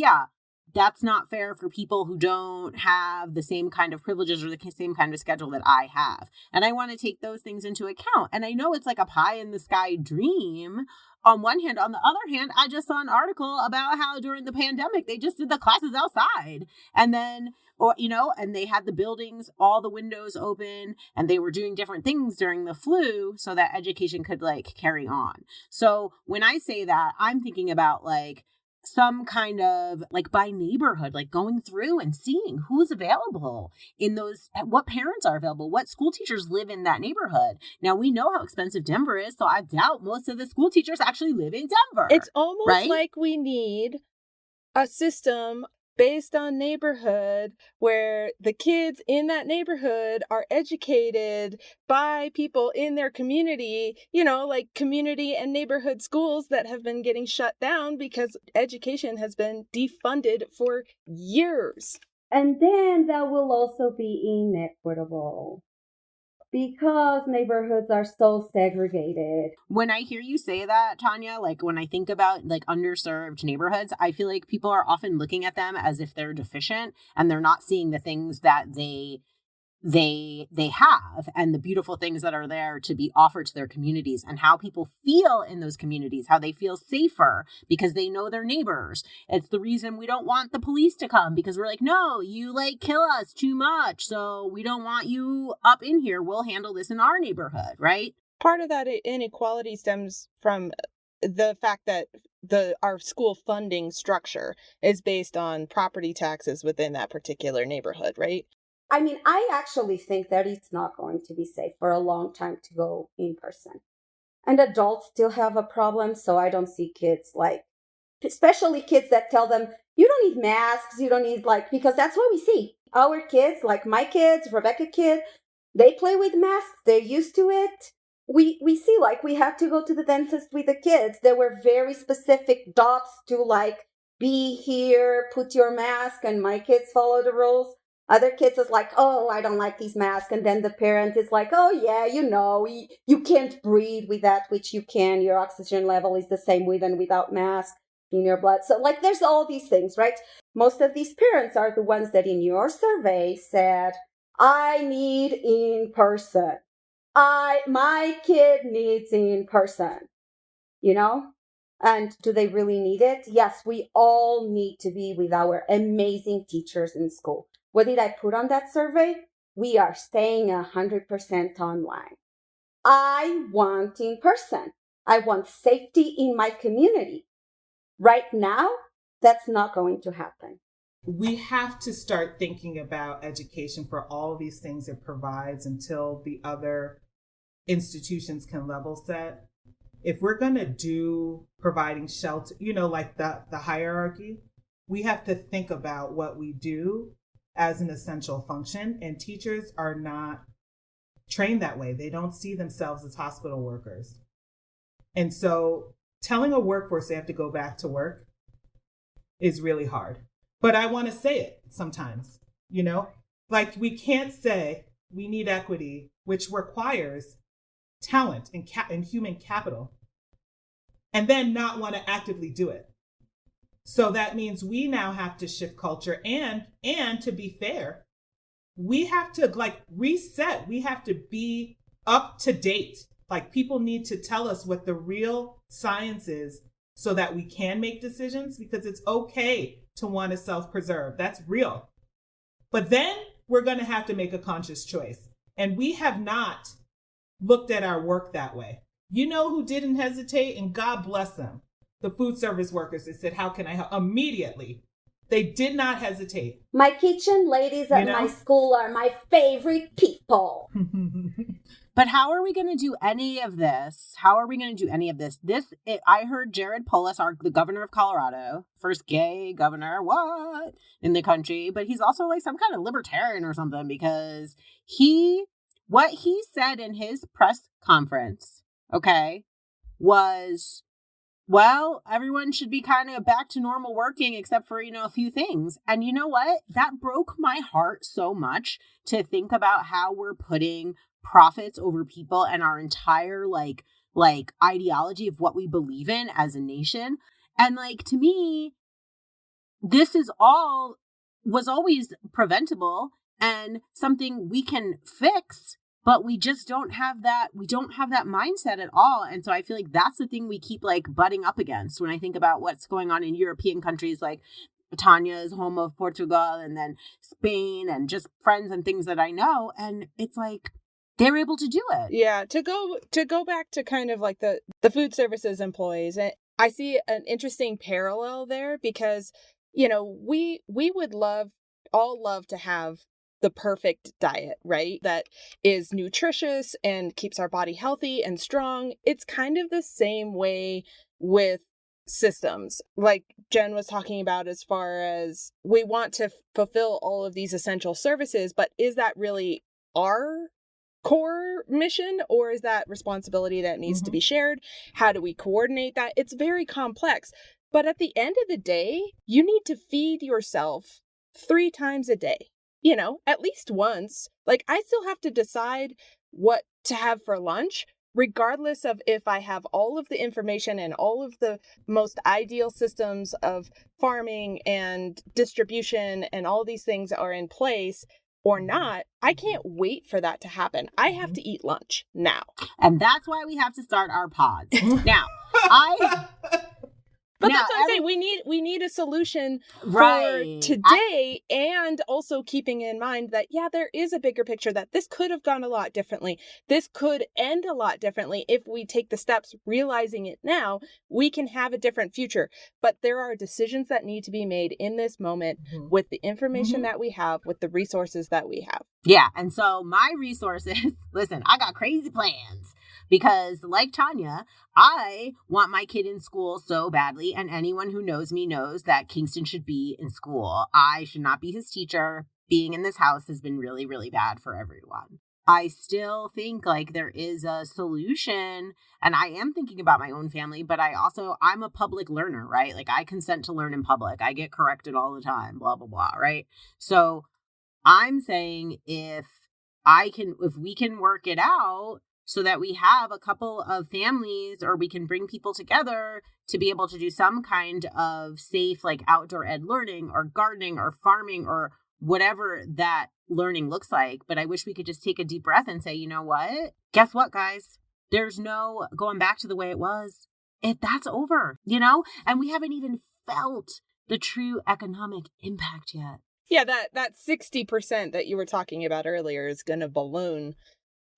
that's not fair for people who don't have the same kind of privileges or the same kind of schedule that I have. And I want to take those things into account. And I know it's like a pie in the sky dream on one hand. On the other hand, I just saw an article about how during the pandemic, they just did the classes outside. And then, and they had the buildings, all the windows open, and they were doing different things during the flu so that education could like carry on. So when I say that, I'm thinking about like some kind of like by neighborhood, like going through and seeing who's available in those, what parents are available, what school teachers live in that neighborhood. Now we know how expensive Denver is, so I doubt most of the school teachers actually live in Denver. It's almost like we need a system based on neighborhood where the kids in that neighborhood are educated by people in their community, like community and neighborhood schools that have been getting shut down because education has been defunded for years. And then that will also be inequitable, because neighborhoods are so segregated. When I hear you say that, Tania, like when I think about like underserved neighborhoods, I feel like people are often looking at them as if they're deficient and they're not seeing the things that they have and the beautiful things that are there to be offered to their communities, and how people feel in those communities, how they feel safer because they know their neighbors. It's the reason we don't want the police to come, because we're like, no, you like kill us too much, so we don't want you up in here. We'll handle this in our neighborhood, right? Part of that inequality stems from the fact that our school funding structure is based on property taxes within that particular neighborhood, right? I mean, I actually think that it's not going to be safe for a long time to go in person. And adults still have a problem, so I don't see kids especially kids that tell them, you don't need masks, you don't need because that's what we see. Our kids, like my kids, Rebecca's kid, they play with masks, they're used to it. We see we had to go to the dentist with the kids. There were very specific dots to be here, put your mask, and my kids follow the rules. Other kids is like, oh, I don't like these masks. And then the parent is like, oh, yeah, you can't breathe with that, which you can. Your oxygen level is the same with and without mask in your blood. So there's all these things, right? Most of these parents are the ones that in your survey said, I need in person. My kid needs in person, you know? And do they really need it? Yes, we all need to be with our amazing teachers in school. What did I put on that survey? We are staying 100% online. I want in person. I want safety in my community. Right now, that's not going to happen. We have to start thinking about education for all these things it provides until the other institutions can level set. If we're going to do providing shelter, like the hierarchy, we have to think about what we do as an essential function. And teachers are not trained that way. They don't see themselves as hospital workers. And so telling a workforce they have to go back to work is really hard. But I want to say it sometimes, like we can't say we need equity, which requires talent and human capital, and then not want to actively do it. So that means we now have to shift culture, and to be fair, we have to reset. We have to be up to date. Like people need to tell us what the real science is so that we can make decisions, because it's okay to want to self-preserve. That's real. But then we're going to have to make a conscious choice. And we have not looked at our work that way. You know who didn't hesitate, and God bless them? The food service workers that said, how can I help? Immediately. They did not hesitate. My kitchen ladies at my school are my favorite people. But how are we going to do any of this? I heard Jared Polis, the governor of Colorado, first gay governor, in the country, but he's also like some kind of libertarian or something, because what he said in his press conference, was, well, everyone should be kind of back to normal working except for, a few things. And you know what? That broke my heart so much to think about how we're putting profits over people and our entire like ideology of what we believe in as a nation. And to me, this was always preventable and something we can fix, but we just don't have that. We don't have that mindset at all. And so I feel like that's the thing we keep butting up against when I think about what's going on in European countries like Tania's home of Portugal, and then Spain, and just friends and things that I know. And it's they're able to do it. Yeah, to go back to kind of the food services employees, I see an interesting parallel there, because we would all love to have the perfect diet, right? That is nutritious and keeps our body healthy and strong. It's kind of the same way with systems, like Jen was talking about, as far as we want to fulfill all of these essential services, but is that really our core mission, or is that responsibility that needs to be shared? How do we coordinate that? It's very complex. But at the end of the day, you need to feed yourself 3 times a day, at least once. I still have to decide what to have for lunch, regardless of if I have all of the information and all of the most ideal systems of farming and distribution and all these things are in place or not. I can't wait for that to happen. I have to eat lunch now. And that's why we have to start our pods. Now, But that's what I'm saying. We need a solution for today, and also keeping in mind that, there is a bigger picture, that this could have gone a lot differently. This could end a lot differently if we take the steps, realizing it now, we can have a different future. But there are decisions that need to be made in this moment with the information that we have, with the resources that we have. Yeah. And so my resources, listen, I got crazy plans. Because like Tania, I want my kid in school so badly. And anyone who knows me knows that Kingston should be in school. I should not be his teacher. Being in this house has been really, really bad for everyone. I still think there is a solution, and I am thinking about my own family, but I'm a public learner, right? I consent to learn in public. I get corrected all the time, blah, blah, blah, right? So I'm saying if we can work it out, so that we have a couple of families, or we can bring people together to be able to do some kind of safe, outdoor ed learning or gardening or farming or whatever that learning looks like. But I wish we could just take a deep breath and say, you know what? Guess what, guys? There's no going back to the way it was. That's over, and we haven't even felt the true economic impact yet. Yeah, that 60% that you were talking about earlier is going to balloon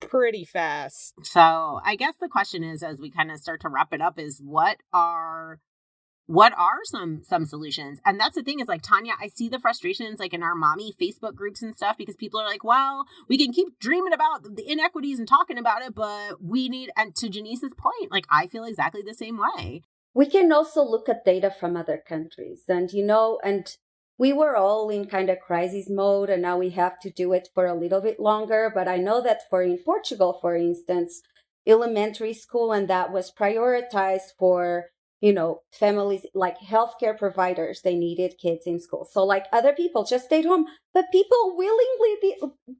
pretty fast. So I guess the question is, as we kind of start to wrap it up, is what are some solutions? And that's the thing is, like, Tania, I see the frustrations like in our mommy Facebook groups and stuff, because people are like, well, we can keep dreaming about the inequities and talking about it, but we need, and to Janice's point, like, I feel exactly the same way. We can also look at data from other countries, and we were all in kind of crisis mode, and now we have to do it for a little bit longer. But I know that in Portugal, for instance, elementary school, and that was prioritized for, families, like healthcare providers, they needed kids in school. So like other people just stayed home, but people willingly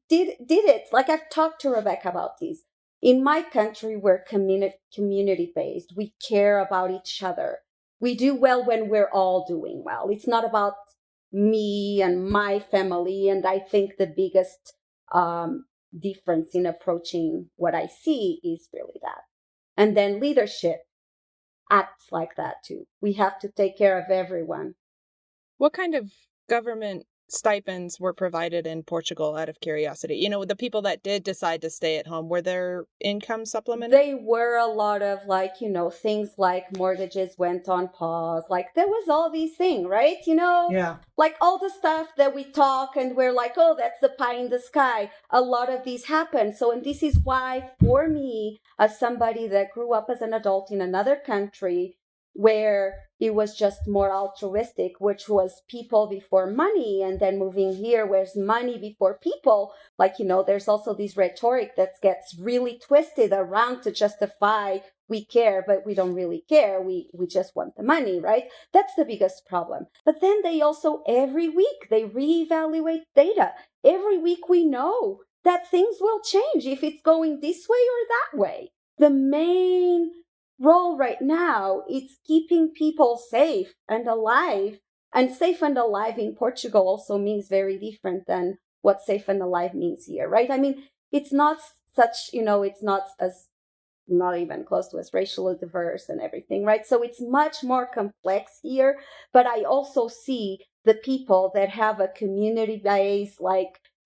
did it. Like I've talked to Rebecca about this. In my country, we're community-based. We care about each other. We do well when we're all doing well. It's not about me and my family. And I think the biggest difference in approaching what I see is really that. And then leadership acts like that too. We have to take care of everyone. What kind of government stipends were provided in Portugal, out of curiosity? The people that did decide to stay at home, were their income supplemented? They were a lot of things like mortgages went on pause. Like there was all these things, right? Yeah. Like all the stuff that we talk and we're like, oh, that's the pie in the sky. A lot of these happen. So, and this is why for me, as somebody that grew up as an adult in another country, where it was just more altruistic, which was people before money, and then moving here, where's money before people. There's also this rhetoric that gets really twisted around to justify we care, but we don't really care. We just want the money, right? That's the biggest problem. But then they also, every week, they reevaluate data. Every week we know that things will change if it's going this way or that way. The main role right now is keeping people safe and alive. And safe and alive in Portugal also means very different than what safe and alive means here, right? I mean, it's not such, it's not even close to as racially diverse and everything, right? So it's much more complex here. But I also see the people that have a community-based,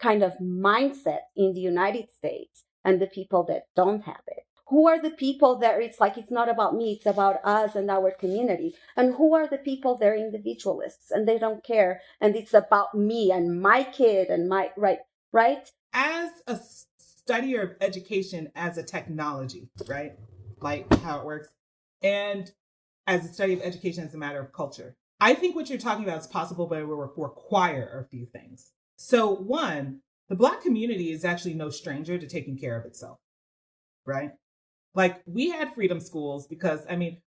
kind of mindset in the United States and the people that don't have it. Who are the people that it's not about me, it's about us and our community? And who are the people that are individualists and they don't care and it's about me and my kid and my, right? As a studier of education as a technology, right? Like how it works. And as a study of education as a matter of culture. I think what you're talking about is possible, but it will require a few things. So one, the Black community is actually no stranger to taking care of itself, right? Like we had freedom schools because,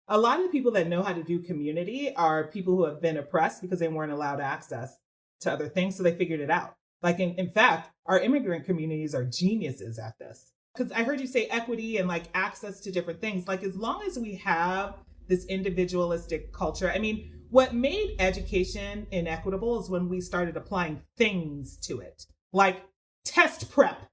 a lot of the people that know how to do community are people who have been oppressed because they weren't allowed access to other things. So they figured it out. Like, in fact, our immigrant communities are geniuses at this. Because I heard you say equity and access to different things. Like, as long as we have this individualistic culture, what made education inequitable is when we started applying things to it, like test prep,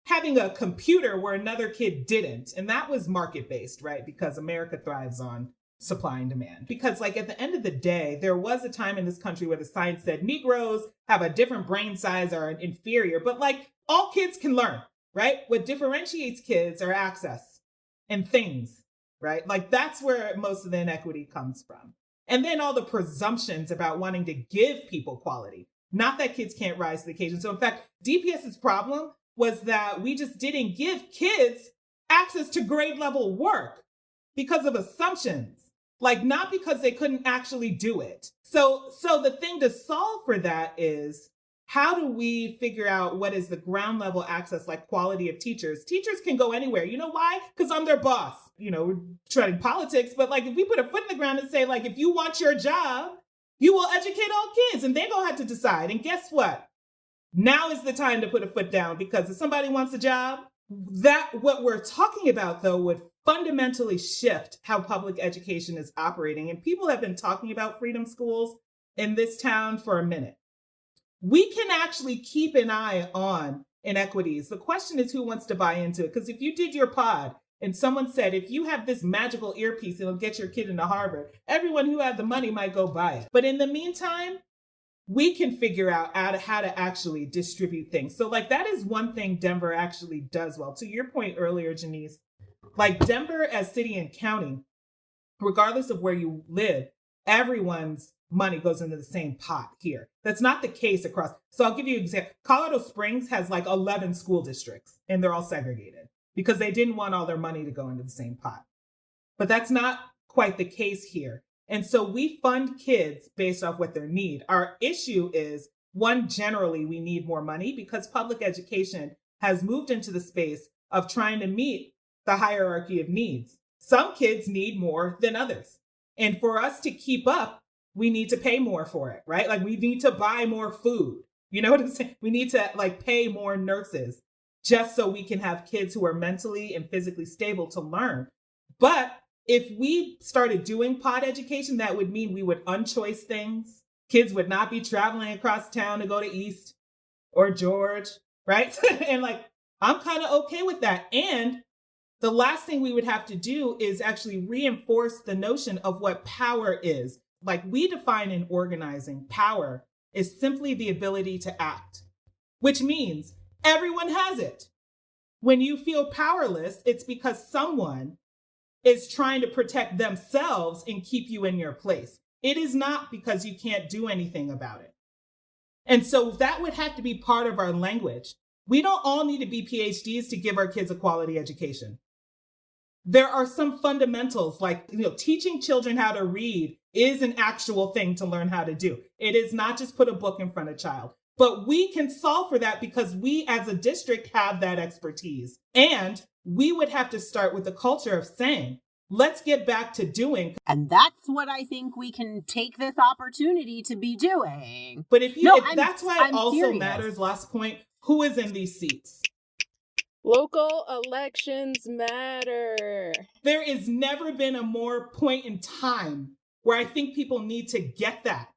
having a computer where another kid didn't. And that was market-based, right? Because America thrives on supply and demand. Because at the end of the day, there was a time in this country where the science said Negroes have a different brain size or are inferior, but all kids can learn, right? What differentiates kids are access and things, right? That's where most of the inequity comes from. And then all the presumptions about wanting to give people quality, not that kids can't rise to the occasion. So in fact, DPS's problem was that we just didn't give kids access to grade level work because of assumptions, not because they couldn't actually do it. So the thing to solve for that is, how do we figure out what is the ground level access, quality of teachers? Teachers can go anywhere. You know why? Because I'm their boss. We're treading politics, but if we put a foot in the ground and say, if you want your job, you will educate all kids and they're going to have to decide. And guess what? Now is the time to put a foot down, because if somebody wants a job, what we're talking about, though, would fundamentally shift how public education is operating. And people have been talking about freedom schools in this town for a minute. we can actually keep an eye on inequities. The question is who wants to buy into it? Because if you did your pod and someone said, if you have this magical earpiece, it'll get your kid into Harvard, everyone who had the money might go buy it. But in the meantime, we can figure out how to actually distribute things. So like that is one thing Denver actually does well. To your point earlier, Janice, like Denver as city and county, regardless of where you live, everyone's money goes into the same pot here. That's not the case across. So I'll give you an example. Colorado Springs has like 11 school districts and they're all segregated because they didn't want all their money to go into the same pot. But that's not quite the case here. And so we fund kids based off what their need. Our issue is, one, generally we need more money because public education has moved into the space of trying to meet the hierarchy of needs. Some kids need more than others. And for us to keep up, we need to pay more for it, right? Like we need to buy more food. You know what I'm saying? We need to like pay more nurses just so we can have kids who are mentally and physically stable to learn. But if we started doing pod education, that would mean we would unchoice things. Kids would not be traveling across town to go to East or George, right? And like, I'm kind of okay with that. And the last thing we would have to do is actually reinforce the notion of what power is. Like we define in organizing, power is simply the ability to act, which means everyone has it. When you feel powerless, it's because someone is trying to protect themselves and keep you in your place. It is not because you can't do anything about it. And so that would have to be part of our language. We don't all need to be PhDs to give our kids a quality education. There are some fundamentals like, teaching children how to read is an actual thing to learn how to do. It is not just put a book in front of a child. But we can solve for that because we as a district have that expertise. And we would have to start with the culture of saying, let's get back to doing. And that's what I think we can take this opportunity to be doing. But that's why it also serious. Matters, last point, who is in these seats? Local elections matter. There has never been a more point in time where I think people need to get that.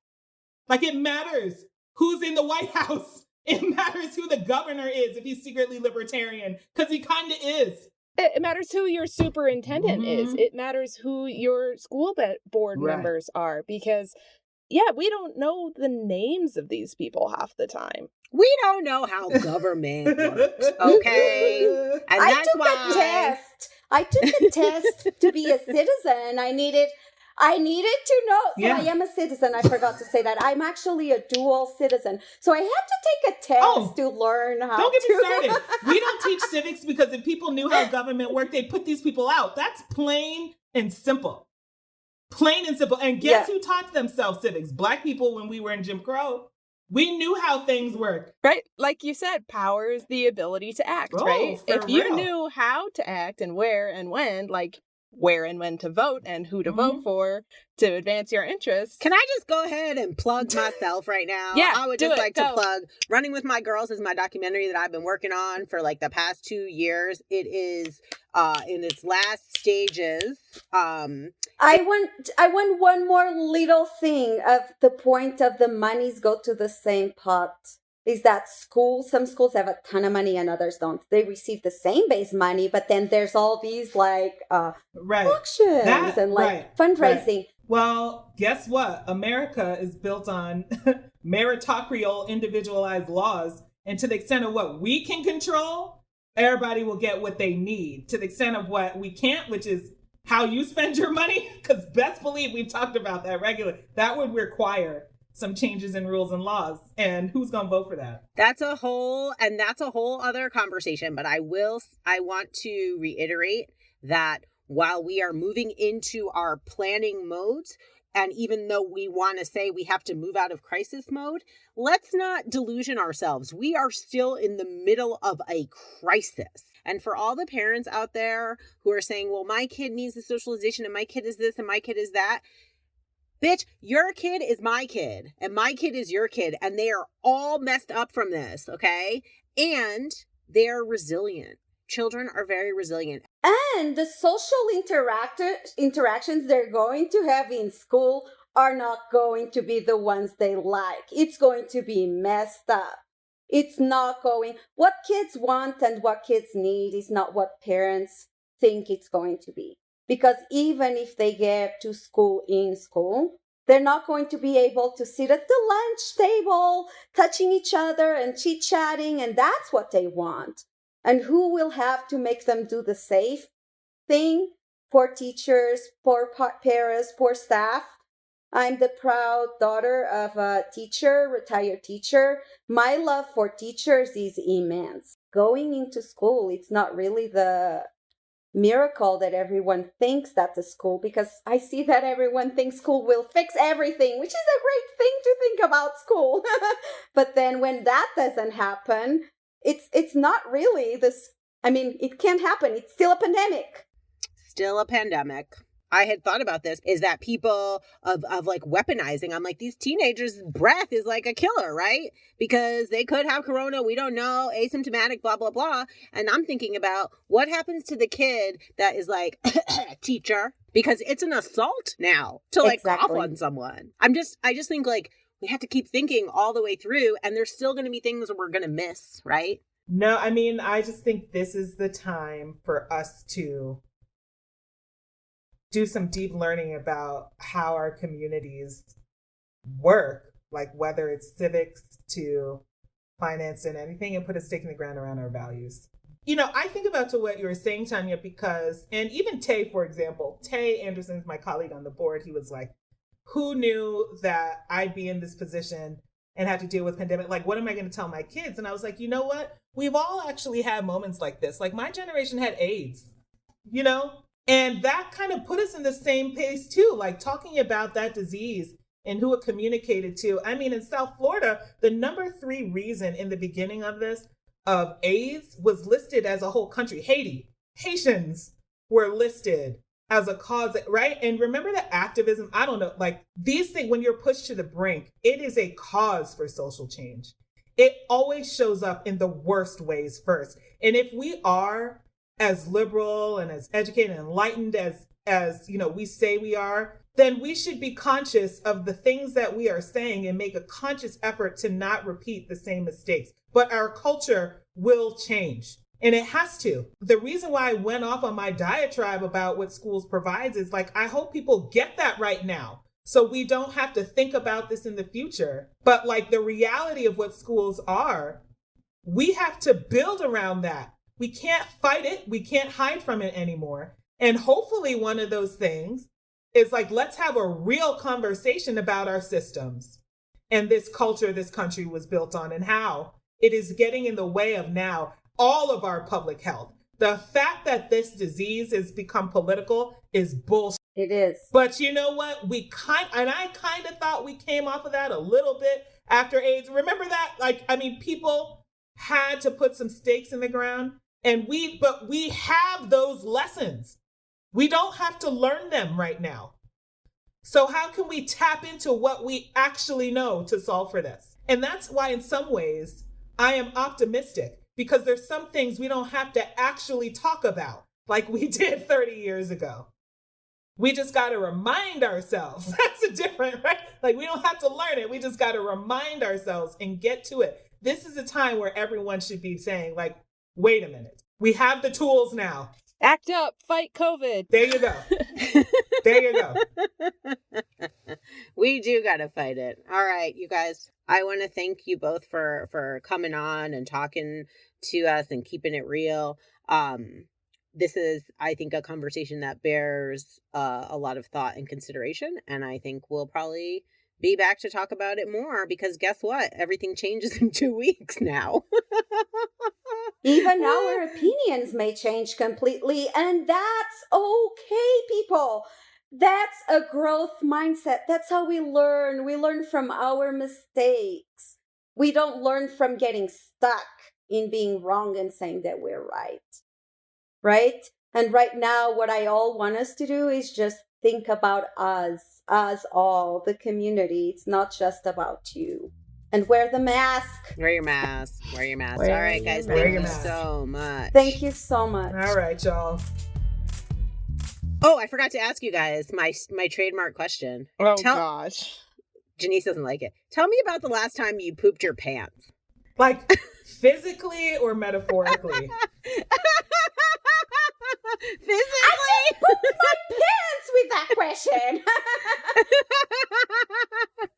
Like it matters who's in the White House. It matters who the governor is if he's secretly libertarian, because he kind of is. It matters who your superintendent is. It matters who your school board members are, because, we don't know the names of these people half the time. We don't know how government works, okay? And that's why I took a test to be a citizen. I needed to know. So I am a citizen. I forgot to say that. I'm actually a dual citizen. So I had to take a test to learn how Don't get me started. We don't teach civics because if people knew how government worked, they'd put these people out. That's plain and simple. Plain and simple. And guess who taught themselves civics? Black people when we were in Jim Crow. We knew how things work. Right. Like you said, power is the ability to act, right? If you knew how to act and where and when, like where and when to vote and who to vote for to advance your interests. Can I just go ahead and plug myself right now? I would just like to plug Running with My Girls is my documentary that I've been working on for like the past 2 years. It is in its last stages. I want one more little thing of the point of the monies go to the same pot. Is that some schools have a ton of money and others don't. They receive the same base money, but then there's all these like auctions and fundraising. Right. Well, guess what? America is built on meritocracy, individualized laws. And to the extent of what we can control, everybody will get what they need. To the extent of what we can't, which is how you spend your money, because best believe we've talked about that regularly. That would require some changes in rules and laws, and who's going to vote for that? That's a whole other conversation, but I want to reiterate that while we are moving into our planning modes, and even though we want to say we have to move out of crisis mode, let's not delusion ourselves. We are still in the middle of a crisis. And for all the parents out there who are saying, well, my kid needs the socialization and my kid is this and my kid is that, bitch, your kid is my kid and my kid is your kid, and they are all messed up from this, okay? And they're resilient. Children are very resilient. And the social interactions they're going to have in school are not going to be the ones they like. It's going to be messed up. It's not going, what kids want and what kids need is not what parents think it's going to be. Because even if they get to school in school, they're not going to be able to sit at the lunch table, touching each other and chit-chatting, and that's what they want. And who will have to make them do the safe thing? Poor teachers, poor parents, poor staff. I'm the proud daughter of a teacher, retired teacher. My love for teachers is immense. Going into school, it's not really the miracle that everyone thinks at the school, because I see that everyone thinks school will fix everything, which is a great thing to think about school. But then when that doesn't happen, it's not really this. I mean, it can't happen. It's still a pandemic. Still a pandemic. I had thought about this, is that people of like weaponizing, I'm like, these teenagers' breath is like a killer, right? Because they could have corona, we don't know, asymptomatic, blah, blah, blah. And I'm thinking about what happens to the kid that is like, teacher, because it's an assault now to like cough on someone. I just think like we have to keep thinking all the way through, and there's still going to be things that we're going to miss, right? No, I mean, I just think this is the time for us to do some deep learning about how our communities work, like whether it's civics to finance and anything, and put a stake in the ground around our values. You know, I think about to what you were saying, Tania, because, and even Tay, for example, Tay Anderson's my colleague on the board. He was like, who knew that I'd be in this position and have to deal with pandemic? Like, what am I going to tell my kids? And I was like, you know what? We've all actually had moments like this. Like my generation had AIDS, you know? And that kind of put us in the same pace too, like talking about that disease and who it communicated to. I mean, in South Florida, the number 3 reason in the beginning of this of AIDS was listed as a whole country. Haitians were listed as a cause, right? And remember the activism, I don't know, like these things, when you're pushed to the brink, it is a cause for social change. It always shows up in the worst ways first. And if we are as liberal and as educated and enlightened as you know we say we are, then we should be conscious of the things that we are saying and make a conscious effort to not repeat the same mistakes. But our culture will change, and it has to. The reason why I went off on my diatribe about what schools provides is like, I hope people get that right now, so we don't have to think about this in the future. But like the reality of what schools are, we have to build around that. We can't fight it. We can't hide from it anymore. And hopefully one of those things is like, let's have a real conversation about our systems and this culture this country was built on and how it is getting in the way of now all of our public health. The fact that this disease has become political is bullshit. It is. But you know what? I kind of thought we came off of that a little bit after AIDS. Remember that? Like, I mean, people had to put some stakes in the ground. But we have those lessons. We don't have to learn them right now. So how can we tap into what we actually know to solve for this? And that's why in some ways I am optimistic, because there's some things we don't have to actually talk about like we did 30 years ago. We just got to remind ourselves. That's a different, right? Like we don't have to learn it. We just got to remind ourselves and get to it. This is a time where everyone should be saying like, wait a minute. We have the tools now. Act up. Fight COVID. There you go. There you go. We do got to fight it. All right, you guys. I want to thank you both for coming on and talking to us and keeping it real. This is, I think, a conversation that bears a lot of thought and consideration. And I think we'll probably be back to talk about it more, because guess what? Everything changes in 2 weeks now. Even our opinions may change completely, and that's okay, people. That's a growth mindset. That's how we learn. We learn from our mistakes. We don't learn from getting stuck in being wrong and saying that we're right. Right? And right now, what I all want us to do is just think about us all, the community. It's not just about you. And wear the mask. Wear your mask. Wear your mask. All right, guys. Thank you so much. Thank you so much. All right, y'all. Oh, I forgot to ask you guys my trademark question. Oh, gosh. Janice doesn't like it. Tell me about the last time you pooped your pants. Like physically or metaphorically? Physically? I just pooped my pants with that question.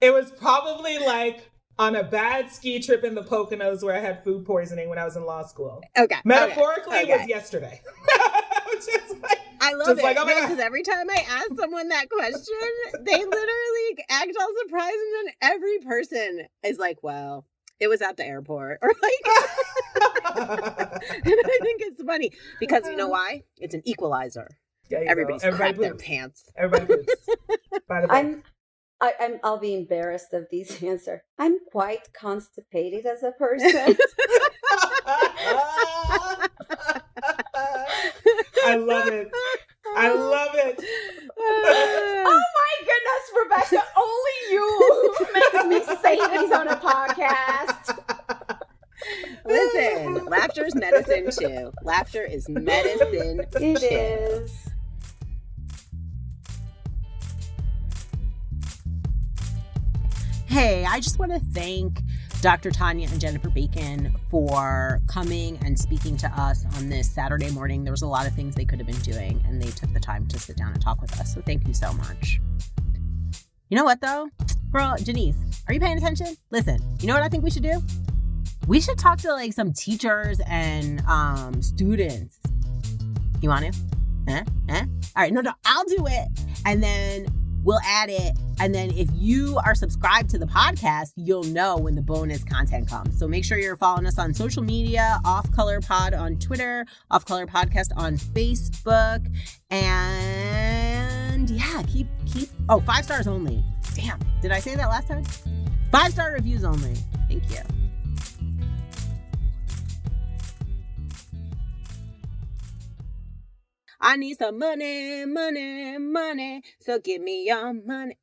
It was probably like on a bad ski trip in the Poconos where I had food poisoning when I was in law school. Okay. Metaphorically, it was yesterday. I love it. Like, oh my God. Because every time I ask someone that question, they literally act all surprised, and then every person is like, well, it was at the airport. Or like, and I think it's funny because you know why? It's an equalizer. Everybody's crap their pants. Everybody poops. By the way. I'll be embarrassed of these answers. I'm quite constipated as a person. I love it. I love it. Oh my goodness, Rebecca, only you makes me say these on a podcast. Listen, laughter's medicine too. Laughter is medicine too. It is. Hey, I just want to thank Dr. Tania and Jennifer Bacon for coming and speaking to us on this Saturday morning. There was a lot of things they could have been doing, and they took the time to sit down and talk with us. So thank you so much. You know what, though? Girl, Janice, are you paying attention? Listen, you know what I think we should do? We should talk to like some teachers and students. You want to? All right, no, I'll do it. And then we'll add it. And then if you are subscribed to the podcast, you'll know when the bonus content comes. So make sure you're following us on social media, Off Color Pod on Twitter, Off Color Podcast on Facebook. And yeah, keep, 5 stars only. Damn, did I say that last time? 5-star reviews only. Thank you. I need some money, money, money. So give me your money.